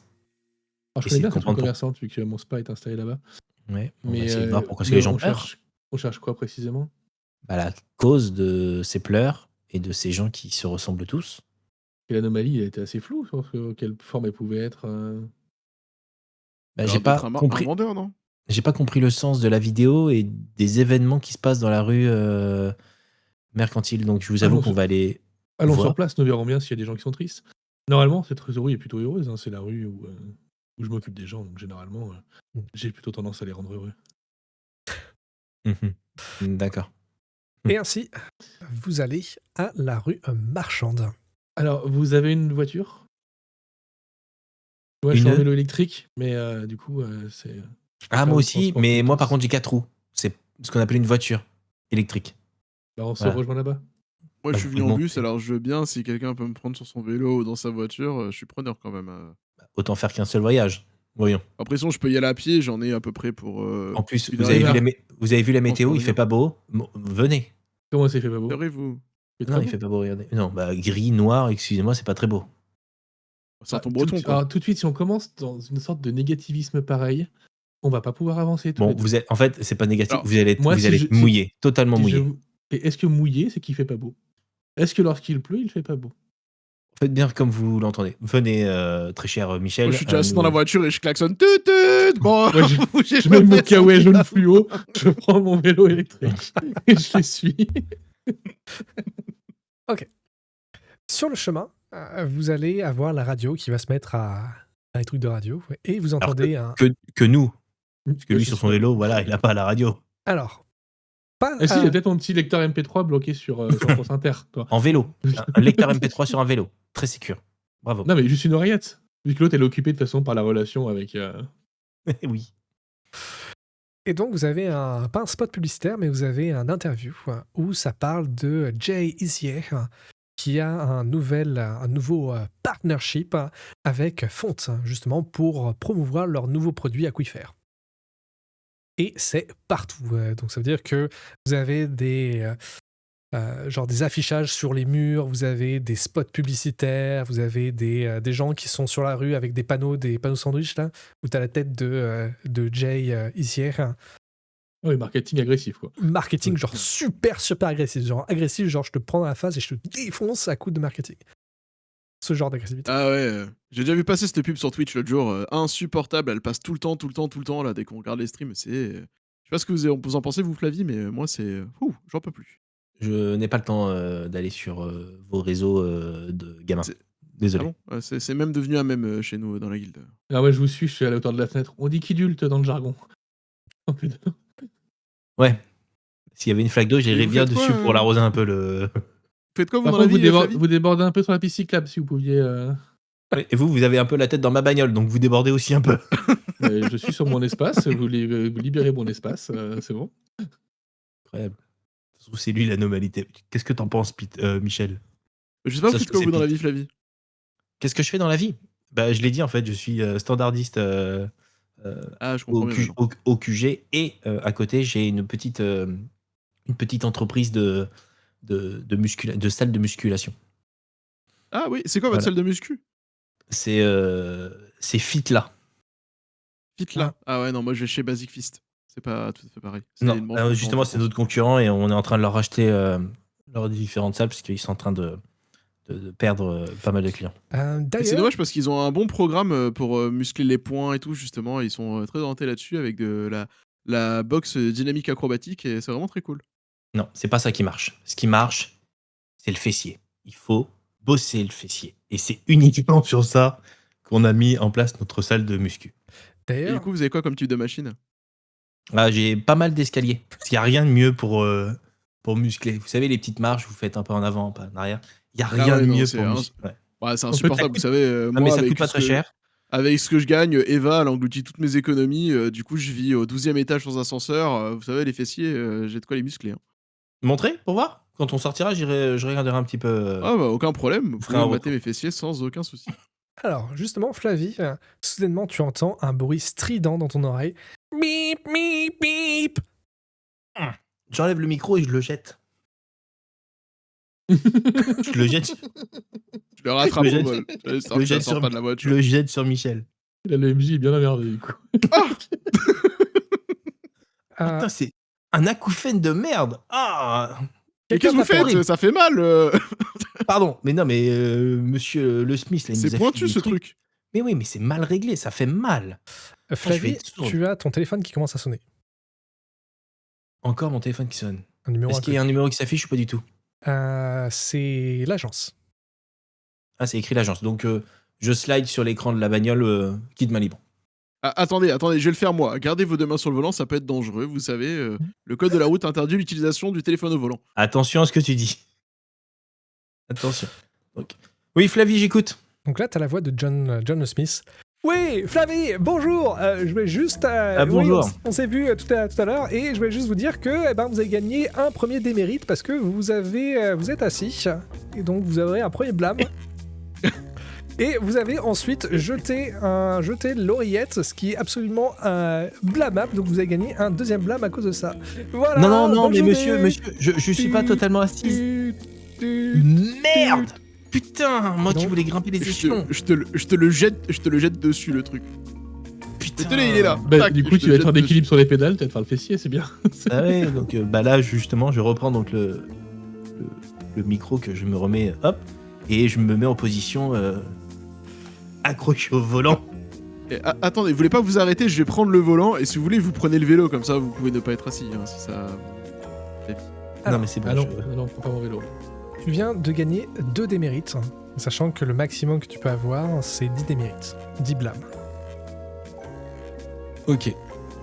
Alors, je Essayer connais bien de cette comprendre commerçante, vu que mon spa est installé là-bas. Ouais, on va Mais essayer de voir pourquoi est-ce que les gens pleurent. on cherche quoi précisément? La cause de ces pleurs et de ces gens qui se ressemblent tous. Et l'anomalie, elle était assez floue sur quelle forme elle pouvait être. J'ai pas Un compris. vendeur, non? J'ai pas compris le sens de la vidéo et des événements qui se passent dans la rue mercantile. Donc je vous avoue qu'on va aller Allons voir. sur place, nous verrons bien s'il y a des gens qui sont tristes. Normalement, cette rue est plutôt heureuse. Hein. C'est la rue où je m'occupe des gens. Donc généralement, j'ai plutôt tendance à les rendre heureux. D'accord. Et ainsi, vous allez à la rue marchande. Alors, vous avez une voiture? Ouais, je suis en vélo électrique, mais du coup, c'est... Moi aussi, mais moi par contre j'ai 4 roues. C'est ce qu'on appelle une voiture électrique. On se rejoint là-bas. Moi, je suis vous venu en montez. bus, alors je veux bien, si quelqu'un peut me prendre sur son vélo ou dans sa voiture, je suis preneur quand même. Autant faire qu'un seul voyage. Voyons. Après, sinon, je peux y aller à pied, j'en ai à peu près pour. En plus, une vous avez, heure. vous avez vu la Je pense météo, pour il fait venir. pas beau. Venez. Comment ça, il fait pas beau? Serez-vous? Non, il fait pas beau, regardez. Non, gris, noir, excusez-moi, c'est pas très beau. C'est un ton breton, quoi. Alors, tout de suite, si on commence dans une sorte de négativisme pareil, on va pas pouvoir avancer. Bon, vous êtes, en fait, c'est pas négatif, Alors, vous allez moi, vous allez être mouillé, totalement mouillé. Et est-ce que mouillé, c'est qu'il fait pas beau? Est-ce que lorsqu'il pleut, il fait pas beau? Faites bien comme vous l'entendez. Venez, très cher Michel. Moi, je suis déjà assis dans la voiture et je klaxonne. Tut, tut. Bon, Moi, je mets mon kawaii jaune fluo, je prends mon vélo électrique et je les suis. Ok. Sur le chemin, vous allez avoir la radio qui va se mettre à les trucs de radio et vous entendez que nous. Parce que lui, c'est sur son sûr. vélo, voilà, il a pas la radio. Alors, pas. Ah si, il y a peut-être mon petit lecteur MP3 bloqué sur France Inter. Toi. En vélo. Un lecteur MP3 sur un vélo. Très sécure. Bravo. Non, mais juste une oreillette. Vu que l'autre, elle est occupée de toute façon par la relation avec... Oui. Et donc, vous avez pas un spot publicitaire, mais vous avez un interview où ça parle de Jay Isier, qui a un nouveau partnership avec Font, justement, pour promouvoir leur nouveau produit Aquifer. Et c'est partout. Donc, ça veut dire que vous avez des affichages sur les murs, vous avez des spots publicitaires, vous avez des gens qui sont sur la rue avec des panneaux sandwich, là, où tu as la tête de Jay Isier. Oui, marketing agressif, quoi. Marketing genre super agressif. Genre agressif, genre je te prends dans la face et je te défonce à coup de marketing. Ce genre d'agressivité. Ah ouais, j'ai déjà vu passer cette pub sur Twitch l'autre jour. Insupportable, elle passe tout le temps, là, dès qu'on regarde les streams. C'est... Je sais pas ce que vous en pensez, vous, Flavie, mais moi, c'est... J'en peux plus. Je n'ai pas le temps d'aller sur vos réseaux de gamins. Désolé. Ah bon c'est même devenu un mème chez nous dans la guilde. Ah ouais, je vous suis, je suis à la hauteur de la fenêtre. On dit quidulte dans le jargon. Oh putain. Ouais. S'il y avait une flaque d'eau, j'irais vous bien faites quoi, dessus pour l'arroser un peu le... Faites quoi, vous, Par dans la contre, vie, Flavie vous débordez un peu sur la piste cyclable, si vous pouviez... Et vous avez un peu la tête dans ma bagnole, donc vous débordez aussi un peu. Je suis sur mon espace, vous libérez mon espace, c'est bon. Incroyable. C'est lui l'anomalité. Qu'est-ce que t'en penses, Michel? Je sais pas, vous Sache faites que quoi, c'est vous, dans la Pete. vie, Flavie? Qu'est-ce que je fais dans la vie? Je l'ai dit, en fait, je suis standardiste Je comprends bien. au QG et à côté, j'ai une petite entreprise de salle de musculation. Ah oui, c'est quoi votre Voilà. salle de muscu? C'est Fitla. Fitla. Ah ouais, non, moi je vais chez Basic Fist. C'est pas tout à fait pareil. C'est Non, une branche justement, c'est notre concurrent et on est en train de leur racheter leurs différentes salles parce qu'ils sont en train de perdre pas mal de clients. Et c'est D'ailleurs, dommage parce qu'ils ont un bon programme pour muscler les poings et tout, justement. Ils sont très orientés là-dessus avec de la boxe dynamique acrobatique et c'est vraiment très cool. Non, c'est pas ça qui marche. Ce qui marche, c'est le fessier. Il faut bosser le fessier. Et c'est uniquement sur ça qu'on a mis en place notre salle de muscu. Et du D'ailleurs, coup, vous avez quoi comme type de machine? Ah, j'ai pas mal d'escaliers. Parce qu'il n'y a rien de mieux pour muscler. Vous savez, les petites marches, vous faites un peu en avant, un peu en arrière. Il n'y a Ah rien ouais, de non, mieux c'est pour muscler. Ouais. ouais, c'est En fait, Ça insupportable. Vous coûte... savez, Non, mais moi, ça coûte pas très cher. avec ce que je gagne, Eva, elle engloutit toutes mes économies. Du coup, je vis au 12e étage sans ascenseur. Vous savez, les fessiers, j'ai de quoi les muscler, hein. Montrez pour voir. Quand on sortira, je regarderai un petit peu. Ah bah, aucun problème. Vous Je ferai pouvez un mater retour. mes fessiers sans aucun souci. alors justement, Flavie, soudainement tu entends un bruit strident dans ton oreille. Bip, bip, bip. J'enlève le micro et je le jette. Je le jette, Je le rattrape Je le au jette- vol. je J'espère le que ça jette sort sur, pas de la je voiture. le jette sur Michel. Là, le MJ est bien énervé, du coup. Euh, Putain, c'est un acouphène de merde. Ah, Mais quelqu'un qu'est-ce que vous t'appelle. faites? Ça fait mal. pardon, mais non, mais monsieur le Smith, là, il C'est nous a pointu filé des ce trucs. truc. Mais oui, mais c'est mal réglé, ça fait mal. je vais Flavie, être sourde. tu as ton téléphone qui commence à sonner. Encore mon téléphone qui sonne. Un numéro Est-ce qu'il y a un inconnu. numéro qui s'affiche ou pas du tout? C'est l'agence. Ah, c'est écrit l'agence. Donc, je slide sur l'écran de la bagnole, quitte main libre. Ah, attendez, je vais le faire moi. Gardez vos deux mains sur le volant, ça peut être dangereux. Vous savez, le code de la route interdit l'utilisation du téléphone au volant. Attention à ce que tu dis. Attention. Donc... Oui, Flavie, j'écoute. Donc là, tu as la voix de John Smith. Oui, Flavie, bonjour. Je vais juste. Bonjour. Oui, on s'est vu tout à l'heure et je voulais juste vous dire que vous avez gagné un premier démérite parce que vous êtes assis et donc vous aurez un premier blâme. Et vous avez ensuite jeté l'oreillette, ce qui est absolument blâmable. Donc vous avez gagné un deuxième blâme à cause de ça. Voilà. Non, bonne mais journée. monsieur, je suis pas totalement assise. Merde! Putain, moi qui Donc, voulais grimper les échelons. Je te le jette dessus le truc. Putain. Tenez, il est là. Bah, Tac, du je coup, te tu vas être jette en dessus. équilibre sur les pédales, tu vas te faire le fessier, c'est bien. Ah ouais, donc là justement, je reprends donc le micro que je me remets, hop, et je me mets en position accroché au volant. Attendez, vous voulez pas vous arrêter? Je vais prendre le volant et si vous voulez, vous prenez le vélo comme ça, vous pouvez ne pas être assis. Si ça. Non mais c'est bon. Ah non, prends pas mon vélo. Tu viens de gagner 2 démérites, sachant que le maximum que tu peux avoir, c'est 10 démérites. 10 blâmes. Ok.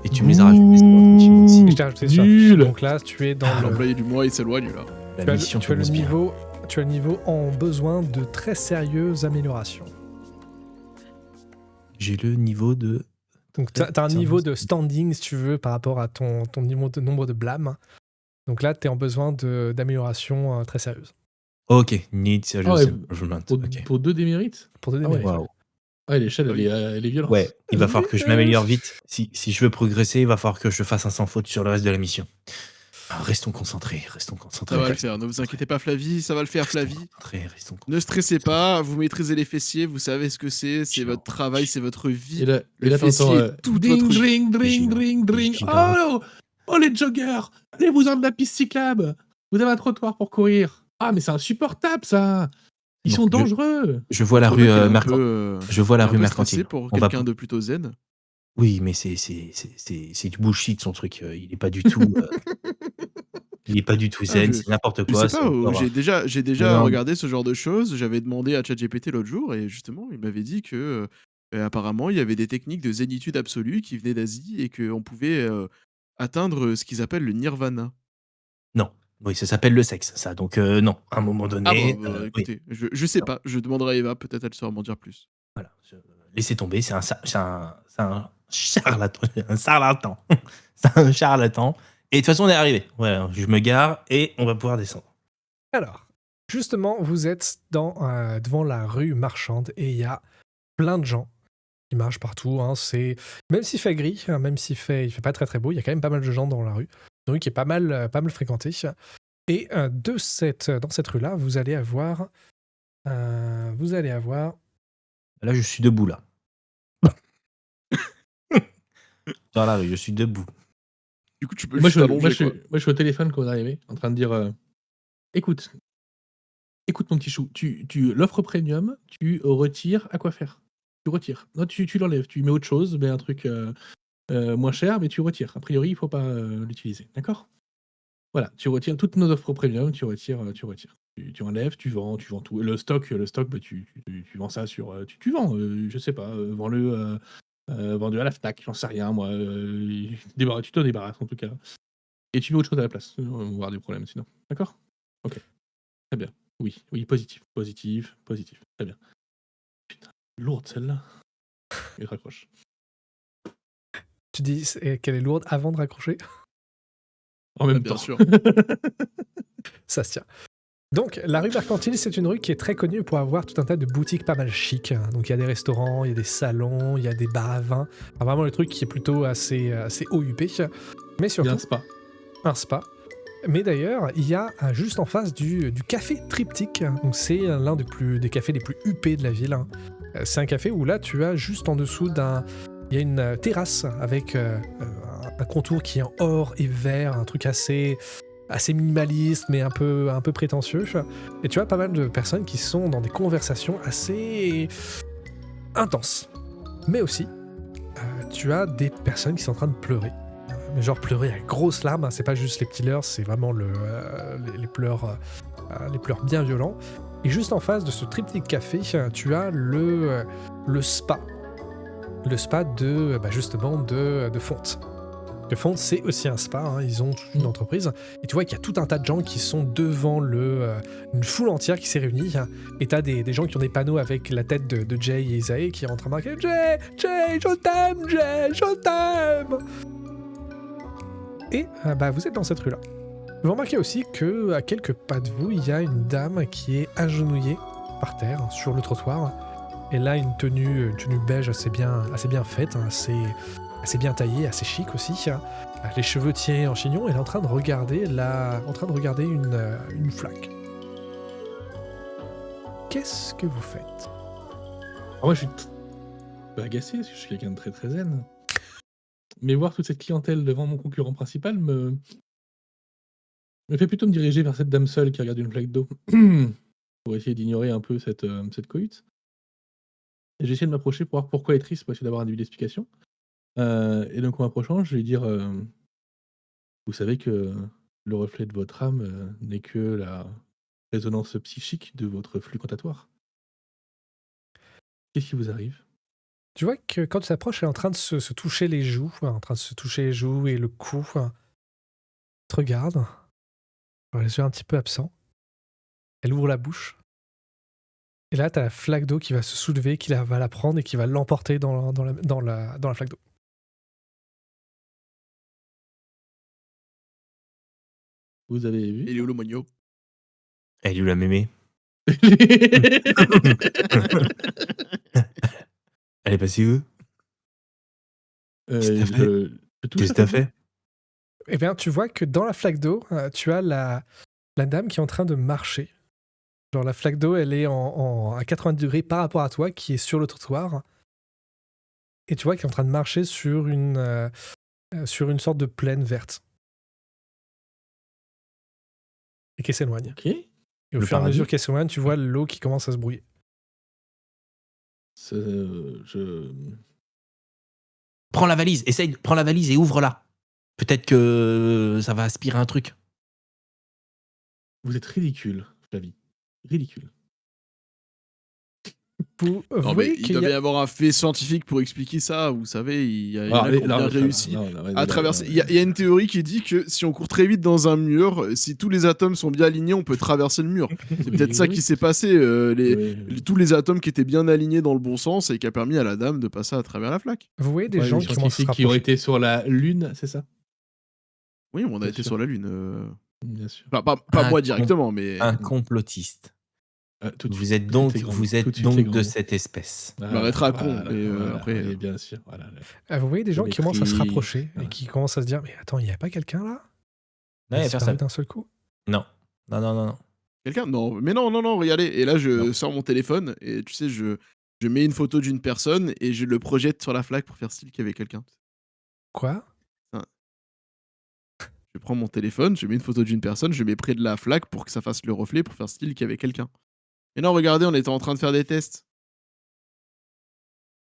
Et tu me les as rajoutés sur la mission aussi. Je t'ai rajouté sur la Nul. fiche. Donc là, tu es dans le. L'employé du mois, il s'éloigne là. La Tu as, mission tu as le commence bien. niveau, tu as le niveau en besoin de très sérieuses améliorations. J'ai le niveau de. Donc tu as un niveau de standing, si tu veux, par rapport à ton niveau de nombre de blâmes. Donc là, tu es en besoin d'amélioration très sérieuse. Ok, need serious Ah ouais, improvement. Pour, Ok. pour 2 démérites? Pour 2 Ah ouais. démérites. Waouh. Ah, l'échelle, elle est violente. Ouais, il va falloir que je m'améliore vite. Si je veux progresser, il va falloir que je fasse un sans faute sur le reste de la mission. Ah, restons concentrés. Ça va le faire, ne vous inquiétez pas, Flavie, ça va le faire, Flavie. Restons concentrés. Ne stressez pas, vous maîtrisez les fessiers, vous savez ce que c'est votre travail, c'est votre vie. Et là, Le fessier t'entends, est toute dring, votre vie. dring. Oh, les joggers, allez-vous-en de la piste cyclable. Vous avez un trottoir pour courir. Ah, mais c'est insupportable, ça. Ils Non, sont dangereux. Je vois la C'est rue vrai qu'il est un mercantile. peu, Je vois la un rue peu mercantile. stressé pour On va quelqu'un de plutôt zen. Oui, mais c'est du bullshit son truc. Il est pas du tout. Il est pas du tout zen. C'est n'importe Je quoi. sais pas, j'ai déjà Non. regardé ce genre de choses. J'avais demandé à ChatGPT l'autre jour et justement, il m'avait dit que apparemment, il y avait des techniques de zénitude absolue qui venaient d'Asie et qu'on pouvait atteindre ce qu'ils appellent le nirvana. Non. Oui, ça s'appelle le sexe, ça. Donc non. À un moment Ah donné. bon, oui. écoutez, je sais Non. pas. Je demanderai à Eva, peut-être elle saura m'en dire plus. Voilà. Laissez tomber. C'est un charlatan. Un charlatan. C'est un charlatan. Et de toute façon, on est arrivé. Voilà, je me gare et on va pouvoir descendre. Alors, justement, vous êtes devant la rue marchande et il y a plein de gens qui marchent partout. Même s'il fait gris, même s'il fait pas très très beau, il y a quand même pas mal de gens dans la rue. Une rue qui est pas mal fréquentée. Et dans cette rue-là, vous allez avoir... Là, je suis debout, là. Dans la rue, je suis debout. Du coup, tu peux Moi, juste t'allonger, quoi. je suis au téléphone quand vous arrivez, en train de dire écoute, mon petit chou, tu l'offre premium, tu retires à quoi faire. Tu retires. Non, tu l'enlèves, tu mets autre chose, mais un truc moins cher, mais tu retires. A priori, il faut pas l'utiliser. D'accord? Voilà, tu retires toutes nos offres premium, tu retires. Tu enlèves, tu vends tout. Le stock, bah, tu vends ça sur. Tu vends, je sais pas, vends-le vendu à la Fnac, j'en sais rien moi, tu t'en débarrasses en tout cas et tu mets autre chose à la place. On va avoir des problèmes sinon. D'accord? OK, très bien. Oui, oui, positif, positif, positif. Très bien. Putain, lourde celle-là. Et je raccroche. Tu dis qu'elle est lourde avant de raccrocher? En même bien temps. sûr. Ça se tient. Donc, la rue Mercantile, c'est une rue qui est très connue pour avoir tout un tas de boutiques pas mal chic. Donc, il y a des restaurants, il y a des salons, il y a des bars à vin. Enfin, vraiment, le truc qui est plutôt assez OUP. Mais Il y a surtout, un spa. un spa. Mais d'ailleurs, il y a juste en face du café Triptyque. Donc, c'est l'un des cafés les plus huppés de la ville. C'est un café où là, tu as juste en dessous il y a une terrasse avec un contour qui est en or et vert, un truc assez minimaliste mais un peu prétentieux. Et tu as pas mal de personnes qui sont dans des conversations assez intenses. Mais aussi, tu as des personnes qui sont en train de pleurer. Mais genre pleurer à grosses larmes, hein, c'est pas juste les petits leurs, c'est vraiment les pleurs bien violents. Et juste en face de ce triptyque café, tu as le spa. Le spa justement de Fonte. Le Fonte, c'est aussi un spa, hein, ils ont toute une entreprise. Et tu vois qu'il y a tout un tas de gens qui sont devant une foule entière qui s'est réunie. Et t'as des gens qui ont des panneaux avec la tête de Jay et Isae qui est en train de marquer « Jay, je t'aime, Jay, je t'aime !» Et vous êtes dans cette rue-là. Vous remarquez aussi qu'à quelques pas de vous, il y a une dame qui est agenouillée par terre, sur le trottoir. Elle a une tenue beige assez bien faite, hein, assez bien taillée, assez chic aussi. Les cheveux tirés en chignon, elle est en train de regarder une flaque. Qu'est-ce que vous faites? Alors moi je suis agacé parce que je suis quelqu'un de très très zen. Mais voir toute cette clientèle devant mon concurrent principal me fait plutôt me diriger vers cette dame seule qui regarde une flaque d'eau pour essayer d'ignorer un peu cette cohue. Et j'essaie de m'approcher pour voir pourquoi elle est triste, pour essayer d'avoir un début d'explication. Et donc en m'approchant, je vais lui dire vous savez que le reflet de votre âme n'est que la résonance psychique de votre flux cantatoire. Qu'est-ce qui vous arrive? Tu vois que quand tu t'approches, elle est en train de se toucher les joues, en train de se toucher les joues et le cou. Elle te regarde, les yeux un petit peu absents. Elle ouvre la bouche. Et là, t'as la flaque d'eau qui va se soulever, qui va la prendre et qui va l'emporter dans la flaque d'eau. Vous avez vu? Il est où le mogno? Elle lui l'a mémé. Elle est passée où? Qu'est-ce que t'as fait? je touche Qu'est-ce à que t'as ta joue. fait? Eh bien, tu vois que dans la flaque d'eau, tu as la dame qui est en train de marcher. Genre, la flaque d'eau, elle est à 90 degrés par rapport à toi, qui est sur le trottoir. Et tu vois qu'elle est en train de marcher sur une sorte de plaine verte. Et qu'elle s'éloigne. Ok. Et au Le fur et à paradis. mesure qu'elle s'éloigne, tu vois l'eau qui commence à se brouiller. Prends la valise, prends la valise et ouvre-la. Peut-être que ça va aspirer un truc. Vous êtes ridicule, Flavie. Ridicule. Vous Non, mais voyez il qu'il doit y a... bien y avoir un fait scientifique pour expliquer ça. Vous savez, il y en Alors, a qui ont bien réussi à traverser. Il y a une théorie qui dit que si on court très vite dans un mur, si tous les atomes sont bien alignés, on peut traverser le mur. C'est peut-être ça qui s'est passé. Tous les atomes qui étaient bien alignés dans le bon sens et qui a permis à la dame de passer à travers la flaque. Vous voyez des Ouais, gens les qui commencent à se scientifiques qui ont rapprocher. été sur la Lune, c'est ça? Oui, on a Bien été sûr. sur la Lune. Bien sûr. Pas Un moi directement, mais. Un complotiste. Tout de Vous suite, êtes tout de donc, suite, c'est grand vous mot. Tout êtes de suite, c'est donc grand de mot. cette espèce. Je m'arrêterai à con, mais voilà, après. oui, bien sûr. Voilà. Vous voyez des gens qui commencent à se Géométrie, rapprocher et voilà. qui commencent à se dire « Mais attends, il n'y a pas quelqu'un là ?» Non, Elle y a a disparu personne. d'un seul coup. Non. Non. Quelqu'un? Non, mais non, regardez. Et là, je Non. sors mon téléphone et tu sais, je mets une photo d'une personne et je le projette sur la flaque pour faire style qu'il y avait quelqu'un. Quoi? Je prends mon téléphone, je mets une photo d'une personne, je mets près de la flaque pour que ça fasse le reflet pour faire style qu'il y avait quelqu'un. Et non, regardez, on était en train de faire des tests.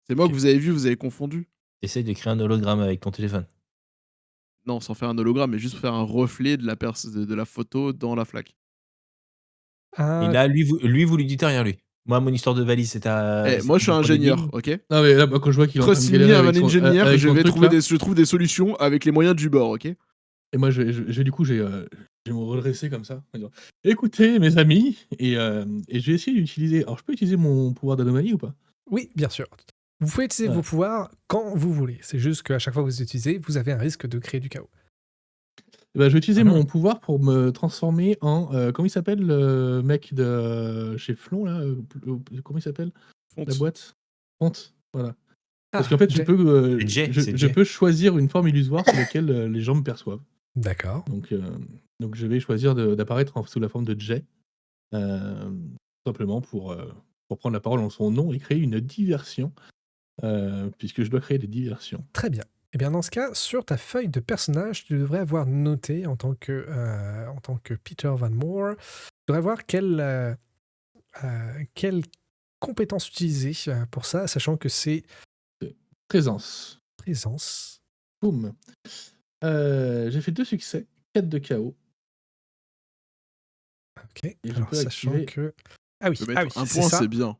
C'est moi Ok. que vous avez vu, vous avez confondu. Essaye de créer un hologramme avec ton téléphone. Non, sans faire un hologramme, mais juste faire un reflet de la photo dans la flaque. Et là, lui, vous lui dites rien, lui. Moi, mon histoire de valise, c'était à. Moi, je suis c'était pour ingénieur, l'énigme. ok? Non, mais là, quand je vois qu'il est en train de Trust me, galérer I'm an avec son, engineer, avec je son vais truc trouver là, je trouve des solutions avec les moyens du bord, ok? et moi, du coup, je vais me redresser comme ça. En disant, écoutez, mes amis, et je vais essayer d'utiliser. Alors, je peux utiliser mon pouvoir d'anomalie ou pas? Oui, bien sûr. Vous pouvez utiliser Ouais. vos pouvoirs quand vous voulez. C'est juste qu'à chaque fois que vous les utilisez, vous avez un risque de créer du chaos. Eh ben, je vais utiliser Mhm. mon pouvoir pour me transformer en. Comment il s'appelle le mec de chez Flon là comment il s'appelle la Fonte. boîte? Fonte, voilà. Parce Ah, qu'en fait, Jay. C'est Jay, je c'est je Jay. peux choisir une forme illusoire sur laquelle les gens me perçoivent. D'accord. Donc je vais choisir d'apparaître sous la forme de Jay, tout simplement pour prendre la parole en son nom et créer une diversion, puisque je dois créer des diversions. Très bien. Eh bien, dans ce cas, sur ta feuille de personnage, tu devrais avoir noté en tant que Peter Van Moore, tu devrais voir quelle compétence utiliser pour ça, sachant que c'est Présence. présence. Boum. J'ai fait 2 succès, 4 de KO. Ok. Et je Alors, peux sachant activer. que. Ah oui, Tu peux mettre un c'est point, ça. c'est bien.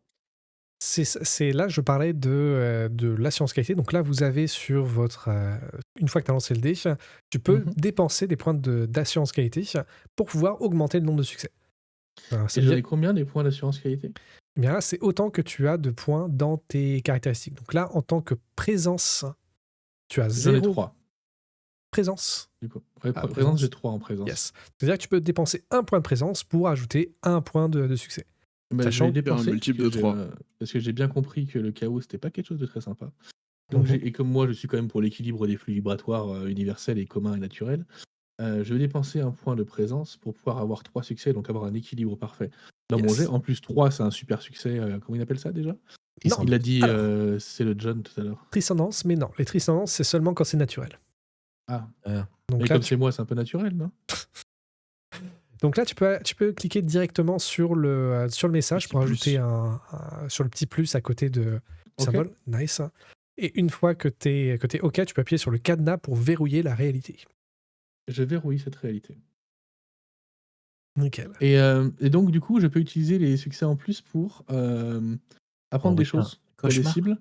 C'est là, je parlais de l'assurance qualité. Donc là, vous avez sur votre. Une fois que tu as lancé le dé, tu peux dépenser des points d'assurance qualité pour pouvoir augmenter le nombre de succès. Alors, Et j'en ai combien des points d'assurance qualité? Eh bien là, c'est autant que tu as de points dans tes caractéristiques. Donc là, en tant que présence, tu as J'en ai 0 3. présence. Du coup. Ouais, Ah, présence, j'ai 3 en présence. Yes. C'est-à-dire que tu peux dépenser un point de présence pour ajouter un point de succès. Bah, je Sachant vais que dépenser un multiple de 3. parce que j'ai bien compris que le chaos c'était pas quelque chose de très sympa. Donc et comme moi je suis quand même pour l'équilibre des flux vibratoires universels et communs et naturels, je vais dépenser un point de présence pour pouvoir avoir 3 succès, donc avoir un équilibre parfait dans mon Yes. jet. En plus 3 c'est un super succès, comment il appelle ça déjà? Non, Il a dit alors. c'est le John tout à l'heure. Trisondance, mais non. Les trisondances, c'est seulement quand c'est naturel. Ah, Donc mais là, comme c'est moi c'est un peu naturel, non? Donc là, tu peux cliquer directement sur le message Petit pour plus. ajouter sur le petit plus à côté du Ok. symbole. Nice. Et une fois que tu es OK, tu peux appuyer sur le cadenas pour verrouiller la réalité. Je verrouille cette réalité. Nickel. Et donc du coup, je peux utiliser les succès en plus pour apprendre des Envoyer un choses sur des cauchemar. cibles.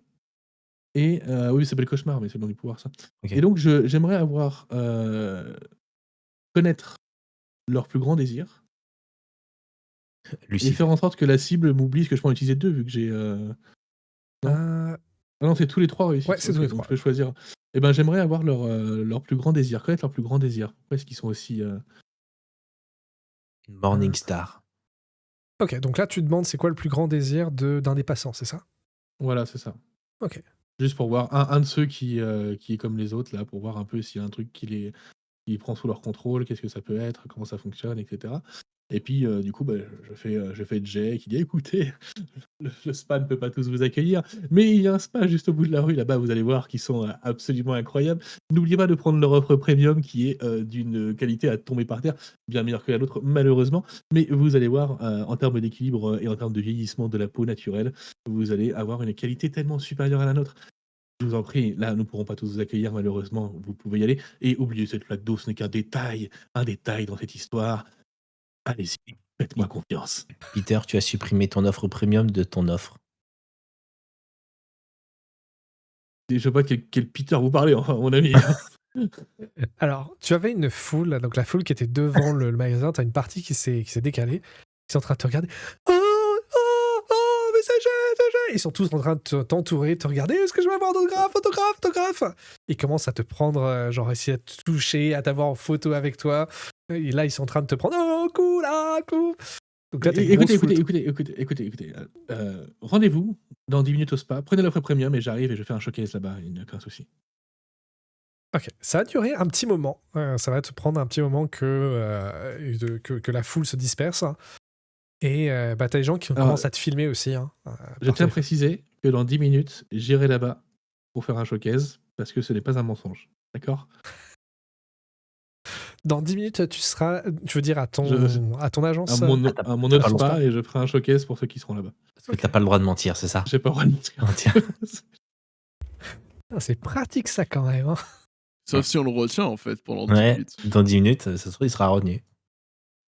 Et oui, ça s'appelle cauchemar, mais c'est le nom du pouvoir, ça. Ok. Et donc j'aimerais avoir connaître leurs plus grands désirs et Lucifer. faire en sorte que la cible m'oublie, parce que je peux en utiliser 2 vu que j'ai non? Euh, Ah non, c'est tous les 3 réussissent. Ouais, c'est Ok, tous les donc 3. je peux choisir. Et ben j'aimerais avoir leur plus grand désir, connaître leurs plus grands désirs. Pourquoi est-ce qu'ils sont aussi Morning Star. OK, donc là, tu demandes c'est quoi le plus grand désir d'un des passants, c'est ça? voilà, c'est ça. OK. Juste pour voir un de ceux qui est comme les autres là, pour voir un peu s'il y a un truc qui prend sous leur contrôle, qu'est-ce que ça peut être, comment ça fonctionne, etc. Et puis du coup, je fais Jay qui dit écoutez, le spa ne peut pas tous vous accueillir, mais il y a un spa juste au bout de la rue là-bas, vous allez voir, qui sont absolument incroyables. N'oubliez pas de prendre leur offre premium qui est d'une qualité à tomber par terre, bien meilleure que la nôtre malheureusement, mais vous allez voir en termes d'équilibre et en termes de vieillissement de la peau naturelle, vous allez avoir une qualité tellement supérieure à la nôtre. Je vous en prie, là, nous ne pourrons pas tous vous accueillir, malheureusement, vous pouvez y aller. Et oubliez, cette flaque d'eau, ce n'est qu'un détail dans cette histoire. Allez-y, faites-moi confiance. Peter, tu as supprimé ton offre premium de ton offre. Et je sais pas quel Peter vous parlez, enfin, mon ami. Alors, tu avais une foule, donc la foule qui était devant le magasin, tu as une partie qui s'est décalée, qui sont en train de te regarder. Oh, mais c'est Jay. Ils sont tous en train de t'entourer, de te regarder. Est-ce que je vais avoir autographe? Ils commencent à te prendre, genre essayer de te toucher, à t'avoir en photo avec toi. Et là, ils sont en train de te prendre. Oh, cool, cool. Donc là, t'as une grosse foule. Écoutez. Rendez-vous dans 10 minutes au spa. Prenez l'offre premium et j'arrive et je fais un showcase là-bas. Il n'y a aucun souci. Ok, ça va durer un petit moment. Ça va te prendre un petit moment que la foule se disperse. Et t'as des gens qui commencent à te filmer aussi. Je tiens à préciser que dans 10 minutes, j'irai là-bas pour faire un showcase parce que ce n'est pas un mensonge. D'accord ? Dans 10 minutes, tu veux dire à ton agence? À mon autre spa et je ferai un showcase pour ceux qui seront là-bas. Parce que t'as pas le droit de mentir, c'est ça? J'ai pas le droit de mentir. C'est pratique ça quand même. Hein. Sauf si on le retient en fait pendant 10 Ouais, minutes. dans 10 minutes, ça se trouve, il sera retenu.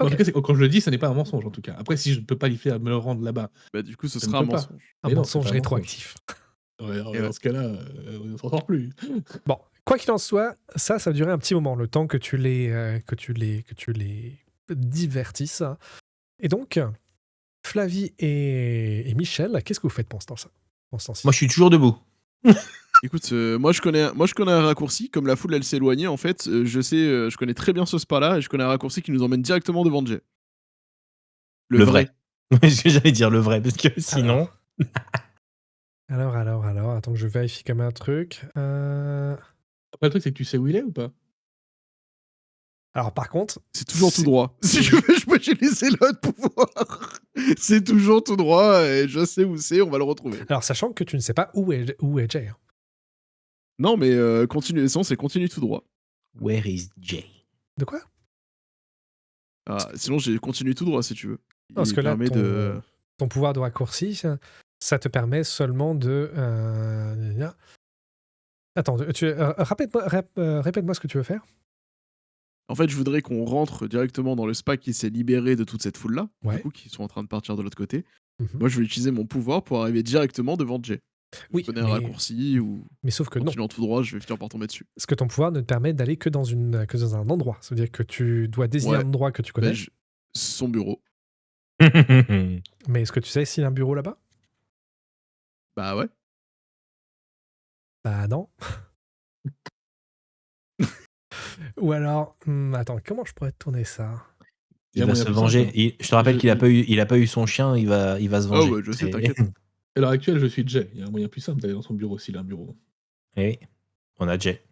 En Ok. tout cas, quand je le dis, ça n'est pas un mensonge, en tout cas. Après, si je ne peux pas lui faire me le rendre là-bas, Bah, du coup, ce je ne sera un peux pas. mensonge. Un Mais non, c'est mensonge pas un mensonge. rétroactif. Ouais, Et dans ouais. ce cas-là, on ne s'en sort plus. Bon, quoi qu'il en soit, ça va durer un petit moment, le temps que tu les divertisses. Et donc, Flavie et Michel, qu'est-ce que vous faites pendant ce temps-ci? Moi, je suis toujours debout. Écoute, moi je connais un raccourci, comme la foule elle s'est éloignée en fait, je connais très bien ce spa-là et je connais un raccourci qui nous emmène directement devant Jay. Le vrai. Ce que j'allais dire, le vrai, parce que sinon. Alors, attends que je vérifie quand même un truc. Après, le truc, c'est que tu sais où il est ou pas? Alors par contre, C'est toujours tout droit. Si je veux, j'ai les élots de pouvoir. C'est toujours tout droit et je sais où c'est, on va le retrouver. alors sachant que tu ne sais pas où est Jay. Hein. Non mais continue, c'est continue tout droit. Where is Jay? De quoi? Ah, sinon j'ai continue tout droit si tu veux. Parce Il que là, permet de... ton pouvoir de raccourci, ça te permet seulement de... Attends, répète-moi ce que tu veux faire. En fait, je voudrais qu'on rentre directement dans le spa qui s'est libéré de toute cette foule-là, Ouais. du coup, qui sont en train de partir de l'autre côté. Mhm. Moi, je vais utiliser mon pouvoir pour arriver directement devant Jay. Oui, Je connais un raccourci ou mais sauf que non. continuant tout droit, je vais finir par tomber dessus. Parce que ton pouvoir ne te permet d'aller que dans un endroit. Ça veut dire que tu dois désigner Ouais. un endroit que tu connais. Ben, son bureau. Mais est-ce que tu sais s'il y a un bureau là-bas? Bah ouais. Bah non. Ou alors, attends, comment je pourrais tourner ça? Il y a Il va moyen se plus venger. simple. Je te rappelle qu'il a pas eu son chien, il va se Ah venger. ouais, je sais, C'est- t'inquiète. À l'heure actuelle, je suis Jay. Il y a un moyen plus simple d'aller dans son bureau s'il a un bureau. Eh oui, on a Jay.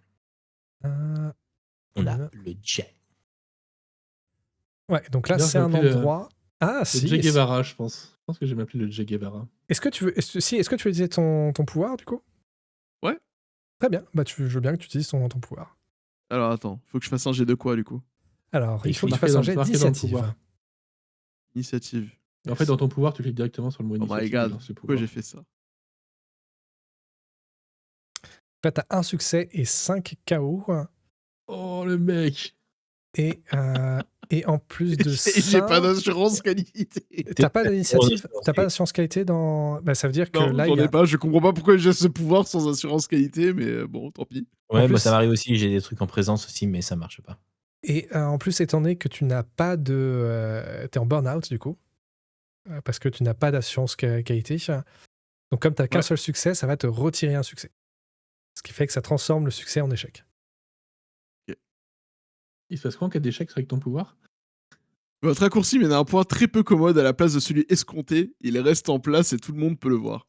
Euh, On a euh, le Jay. Ouais, donc là, D'ailleurs, c'est je un vais appeler endroit... Ah, Le si. Jay Guevara, je pense. Je pense que je vais m'appeler le Jay Guevara. Est-ce que tu veux utiliser ton pouvoir, du coup? Ouais. Très bien. Bah, je veux bien que tu utilises ton pouvoir. Alors attends, faut que je fasse un jet de quoi du coup? Alors, il faut que tu marqué fasses un dans- jet marqué dans le d'initiative. pouvoir. Initiative. En fait, dans ton pouvoir, tu cliques directement sur le mot Oh initiative. my et god, lances le pourquoi pouvoir. j'ai fait ça? Là, t'as un succès et 5 KO. Oh, le mec! Et en plus de ça... J'ai pas d'assurance qualité. T'as pas d'initiative, t'as pas d'assurance qualité dans... Bah, ça veut dire que Non, là, j'en il y a... ai pas, je comprends pas pourquoi j'ai ce pouvoir sans assurance qualité, mais bon, tant pis. Ouais, plus- moi ça m'arrive aussi, j'ai des trucs en présence aussi, mais ça marche pas. Et en plus, étant donné que tu n'as pas de... t'es en burn-out, du coup, parce que tu n'as pas d'assurance qualité. Donc, comme t'as qu'un Ouais. seul succès, ça va te retirer un succès. Ce qui fait que ça transforme le succès en échec. Il se passe quoi en cas d'échec avec ton pouvoir? Votre raccourci mène à un point très peu commode à la place de celui escompté. Il reste en place et tout le monde peut le voir.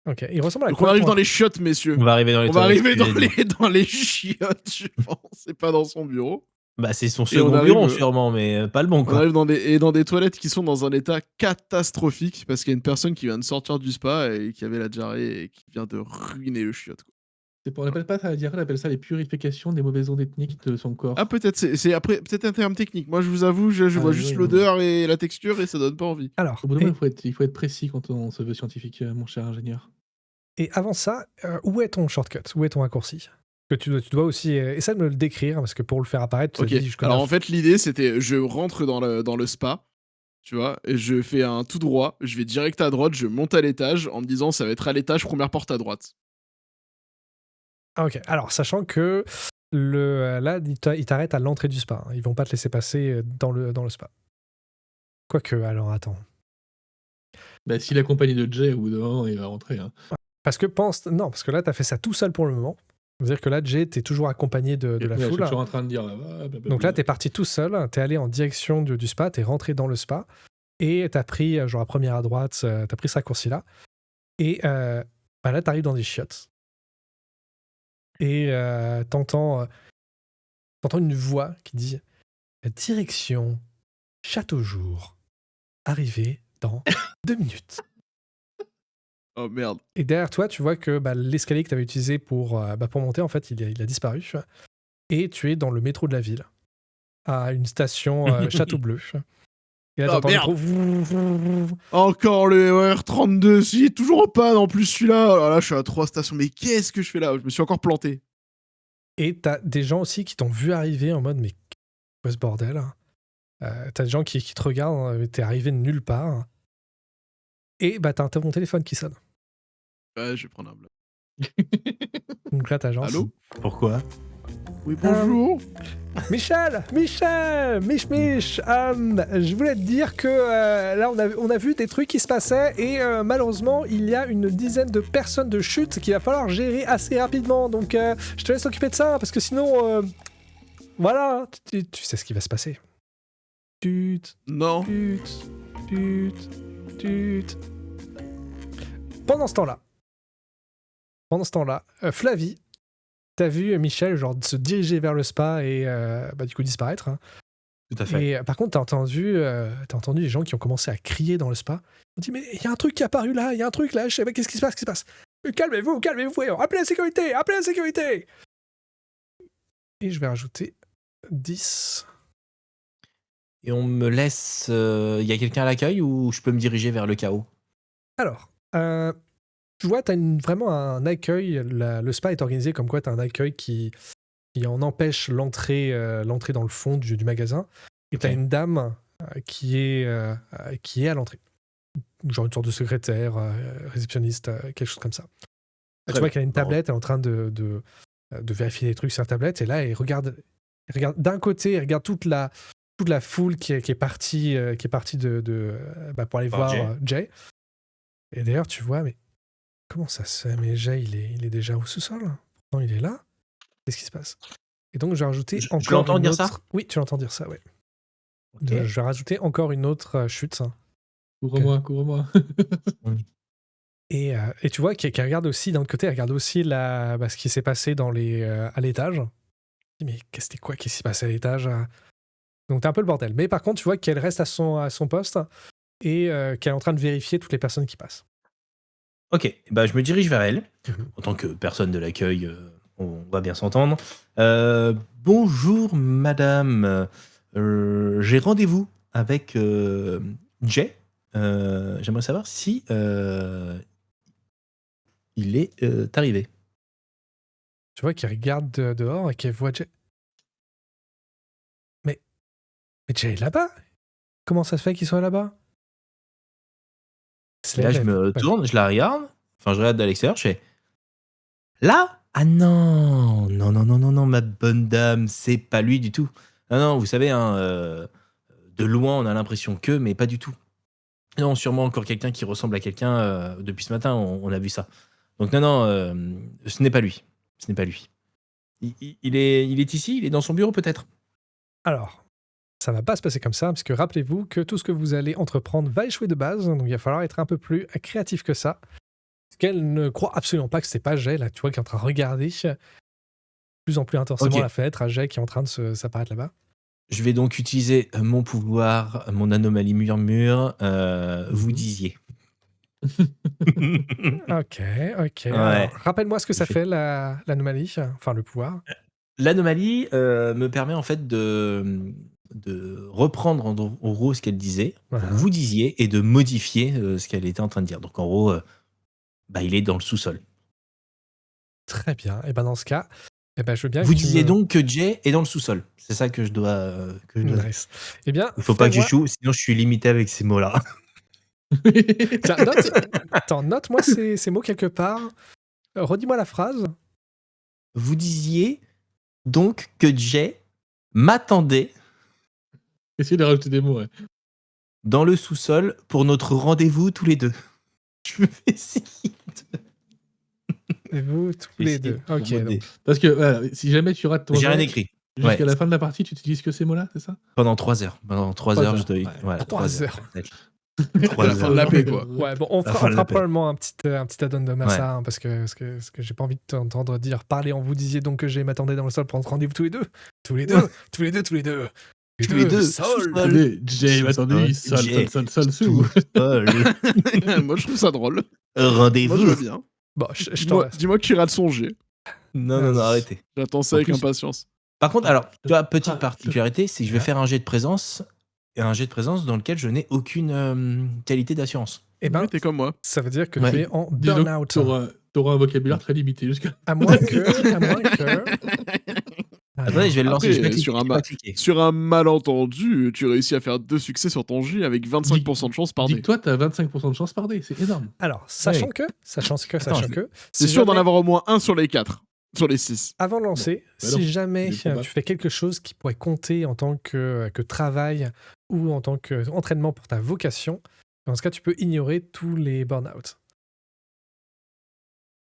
Ok, il ressemble à Donc quoi on arrive ton- dans les chiottes, messieurs. On va arriver dans les On va toilettes, arriver dans excusez-moi. dans les chiottes, je pense. C'est pas dans son bureau. Bah, c'est son on second arrive, bureau, sûrement, mais pas le bon, On quoi. arrive dans des toilettes qui sont dans un état catastrophique parce qu'il y a une personne qui vient de sortir du spa et qui avait la diarrhée et qui vient de ruiner le chiotte, quoi. On n'appelle pas ça la diarrhée, on appelle ça les purifications des mauvaises ondes ethniques de son corps. Ah, peut-être, c'est après, peut-être un terme technique. Moi, je vous avoue, je vois oui, juste oui, l'odeur et la texture et ça donne pas envie. Alors, Au bout d'un moment, il faut être précis quand on se veut scientifique, mon cher ingénieur. et avant ça, où est ton shortcut? Où est ton raccourci? Que tu dois aussi essayer de me le décrire, parce que pour le faire apparaître, tu Ok, te dis, je connais alors un- en fait, l'idée c'était je rentre dans le spa, tu vois, et je fais un tout droit, je vais direct à droite, je monte à l'étage en me disant ça va être à l'étage, première porte à droite. Ah, ok, alors sachant que là, il t'arrête à l'entrée du spa. Hein. Ils vont pas te laisser passer dans le spa. Quoique, alors attends. Bah, s'il est accompagné de Jay, au bout d'un moment, il va rentrer. Hein. Parce que là, t'as fait ça tout seul pour le moment. C'est-à-dire que là, Jay, t'es toujours accompagné de la Ouais, je suis foule. toujours en train de dire. Blablabla. Donc là, t'es parti tout seul, t'es allé en direction du spa, t'es rentré dans le spa, et t'as pris, genre, la première à droite, t'as pris ce raccourci-là. Et bah là, t'arrives dans des chiottes. Et t'entends une voix qui dit « Direction Châteaujour. Arrivé dans 2 minutes. » Oh merde. Et derrière toi, tu vois que l'escalier que tu avais utilisé pour monter, en fait, il a disparu. Et tu es dans le métro de la ville, à une station Château Bleu. Et là, Oh, t'entends le merde. métro. Encore le RER32, si, toujours en panne en plus celui-là. Alors là, je suis à 3 stations, mais qu'est-ce que je fais là? Je me suis encore planté. Et t'as des gens aussi qui t'ont vu arriver en mode « Mais quoi ce bordel ?» T'as des gens qui te regardent, t'es arrivé de nulle part. Et t'as ton téléphone qui sonne. Ouais, je vais prendre un bloc. Donc là, t'agences. Allô? Pourquoi? Oui, bonjour. Michel, Mich, je voulais te dire que là, on a vu des trucs qui se passaient et malheureusement, il y a une dizaine de personnes de chute qu'il va falloir gérer assez rapidement. Donc, je te laisse t'occuper de ça parce que sinon, voilà, tu sais ce qui va se passer. Tut, Non. tut, tut, tut. Pendant ce temps-là, Flavie, t'as vu Michel genre se diriger vers le spa et du coup disparaître. Hein. Tout à fait. Et par contre, t'as entendu les gens qui ont commencé à crier dans le spa. On dit mais il y a un truc qui est apparu là, il y a un truc là, je sais pas qu'est-ce qui se passe. Calmez-vous, voyons, appelez la sécurité. Et je vais rajouter 10. Et on me laisse... Il y a quelqu'un à l'accueil ou je peux me diriger vers le chaos? Alors, tu vois, t'as vraiment un accueil. Le spa est organisé comme quoi t'as un accueil qui en empêche l'entrée dans le fond du magasin. Et t'as une dame qui est à l'entrée. Genre une sorte de secrétaire, réceptionniste, quelque chose comme ça. Tu vois qu'elle a une tablette, elle est en train de vérifier des trucs sur la tablette. Et là, elle regarde d'un côté, elle regarde toute la foule qui est partie pour aller voir Jay. Et d'ailleurs, tu vois, mais comment ça se fait? Mais Jay, il est déjà au sous-sol. Non, il est là. Qu'est-ce qui se passe? Et donc, je vais rajouter encore je l'entends une dire autre... ça? Oui, tu l'entends dire ça, ouais. Ok. Je vais rajouter encore une autre chute. Couvre-moi. Et tu vois qu'elle regarde aussi, d'un autre côté, elle regarde aussi ce qui s'est passé à l'étage. Je dis, mais c'était quoi qui s'est passé à l'étage? Donc, t'as un peu le bordel. Mais par contre, tu vois qu'elle reste à son poste et qu'elle est en train de vérifier toutes les personnes qui passent. Ok, je me dirige vers elle. En tant que personne de l'accueil, on va bien s'entendre. Bonjour madame, j'ai rendez-vous avec Jay. J'aimerais savoir si il est arrivé. Tu vois qu'elle regarde dehors et qu'elle voit Jay. Mais Jay est là-bas? Comment ça se fait qu'il soit là-bas? Là, je me tourne, je la regarde. Enfin, je regarde à l'extérieur, je fais... Là? Ah non, ma bonne dame, c'est pas lui du tout. Non, vous savez, hein, de loin, on a l'impression que, mais pas du tout. Non, sûrement encore quelqu'un qui ressemble à quelqu'un depuis ce matin, on a vu ça. Donc non, ce n'est pas lui. Ce n'est pas lui. Il est ici, il est dans son bureau peut-être. Alors, ça va pas se passer comme ça, parce que rappelez-vous que tout ce que vous allez entreprendre va échouer de base, donc il va falloir être un peu plus créatif que ça. Parce qu'elle ne croit absolument pas que c'est pas Jay, là, tu vois, qui est en train de regarder de plus en plus intensément la fenêtre à Jay qui est en train de s'apparaître là-bas. Je vais donc utiliser mon pouvoir, mon anomalie murmure, vous disiez. Ok. Ouais. Alors, rappelle-moi ce que ça fait, l'anomalie, enfin le pouvoir. L'anomalie me permet en fait de reprendre en gros ce qu'elle disait, vous disiez, et de modifier ce qu'elle était en train de dire. Donc en gros, il est dans le sous-sol. Très bien. Et dans ce cas, je veux bien vous disiez donc que Jay est dans le sous-sol. C'est ça que je dois. Nice. Eh bien, il faut pas que j'échoue, sinon je suis limité avec ces mots-là. Tiens, note-moi ces mots quelque part. Redis-moi la phrase. Vous disiez donc que Jay m'attendait. Essayez de rajouter des mots, ouais. Dans le sous-sol pour notre rendez-vous tous les deux. Je me fais essayer Et vous, tous les deux. Ok. Donc. Parce que si jamais tu rates ton j'ai rien écrit. Jusqu'à la fin de la partie, tu utilises que ces mots-là, c'est ça? Pendant 3 heures. Pendant 3 heures, je dois... Ouais, 3 heures. À la fin de la paix, quoi. Ouais, bon, on fera probablement un petit add-on de Massa, hein, parce que j'ai pas envie de t'entendre dire parler en vous disiez donc que j'ai m'attendais dans le sol pour prendre rendez-vous tous les deux. Tous les deux. Sol. Jay m'attendait, sol, sous. Moi, je trouve ça drôle. Rendez-vous. Moi, je veux bien. Bon, je t'en laisse. Dis-moi que tu rates son jet. Non, arrêtez. J'attends ça avec impatience. Par contre, alors, tu vois, petite particularité, c'est que je vais faire un jet de présence, dans lequel je n'ai aucune qualité d'assurance. Eh ben, t'es comme moi. Ça veut dire que tu es en burn-out. T'auras un vocabulaire très limité jusqu'à. À moins que. Attendez, je vais le lancer. Je vais Après, cliquer. Je vais pas cliquer. sur un malentendu, tu réussis à faire 2 succès sur ton jet avec 25% de chance par dé. Dis-toi, t'as 25% de chance par dé, c'est énorme. Alors, sachant que, Attends, C'est si sûr d'en jamais- avoir au moins un sur les 4, sur les 6. Avant de lancer, bah si non, jamais il est probable. tu fais quelque chose qui pourrait compter en tant que travail ou en tant qu'entraînement pour ta vocation, dans ce cas, tu peux ignorer tous les burn-out.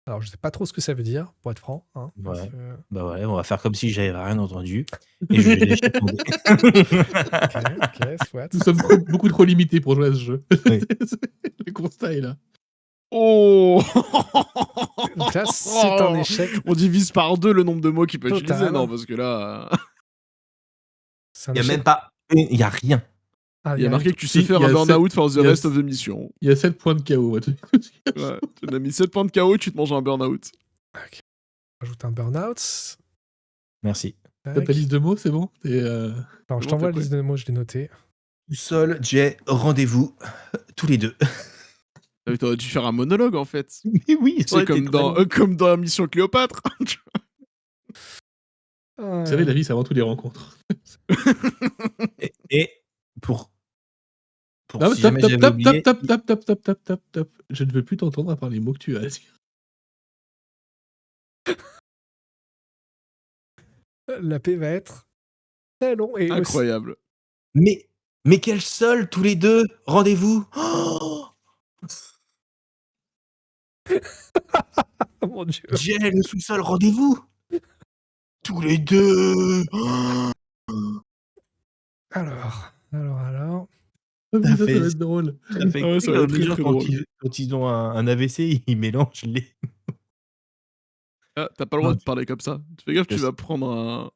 Alors, je sais pas trop ce que ça veut dire, pour être franc. Hein, parce Ouais. que- Bah ouais, on va faire comme si j'avais rien entendu. Et je vais lâcher ton dé. Ok, soit. Nous sommes beaucoup trop limités pour jouer à ce jeu. Oui. Le constat est là. Oh Donc là, c'est un échec. On divise par 2 le nombre de mots qu'il peut Total. utiliser, non, parce que là... C'est un Il y a échec. même pas. Il y a rien. Ah, Il y a marqué que tu sais Si, faire il y un a burn-out for the il y a rest of the mission. Il y a 7 points de KO. moi, Ouais, tu as mis 7 points de KO, tu te manges un burn-out. Ok. Ajoute un burn-out. Merci. T'as Tac. ta liste de mots, c'est bon Alors, je bon, t'envoie t'as la liste de mots, je l'ai noté. Tout seul, j'ai rendez-vous tous les deux. T'aurais dû faire un monologue, en fait. Mais oui, C'est comme dans la mission Cléopâtre. Vous savez, la vie, c'est avant tout des rencontres. Et pour Non, si jamais j'avais oublié, top. Je ne veux plus t'entendre à part les mots que tu as à dire. La paix va être très long et aussi- Incroyable. mais quel seul tous les deux rendez-vous. Oh, Oh mon Dieu. j'ai le sous-sol rendez-vous tous les deux. Oh, Alors. Ah, putain, ça fait- va être drôle. ça fait Ah ouais, ça va être les très, gens très quand drôle. ils ont un AVC, ils mélangent les. Ah, t'as pas le droit Non, de parler comme ça. Fais gaffe, je tu sais. vas prendre un...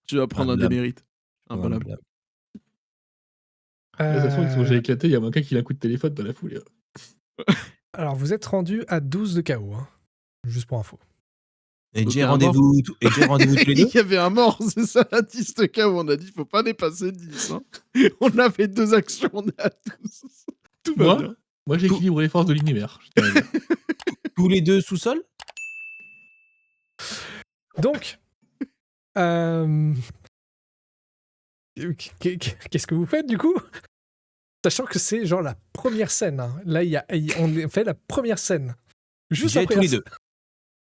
Tu vas prendre un blâme. démérite. Un blâme. blâme. De toute façon, ils sont déjà Euh, éclatés. Il y a quelqu'un qui a un coup de téléphone dans la foulée. alors, vous êtes rendu à 12 de KO. Hein. Juste pour info. Et Donc, j'ai il y a un rendez-vous tous les deux. Il y avait un mort, c'est ça la 10 de cas où on a dit faut pas dépasser 10. Hein. On a fait 2 actions, on est à 12. Tout va Moi, bien. Moi, j'équilibre les forces de l'univers. je tiens à dire. Tous les deux sous-sol. Donc, qu'est-ce que vous faites du coup? Sachant que c'est genre la première scène. Hein. Là, on fait la première scène. Juste J'ai après tous les la- deux.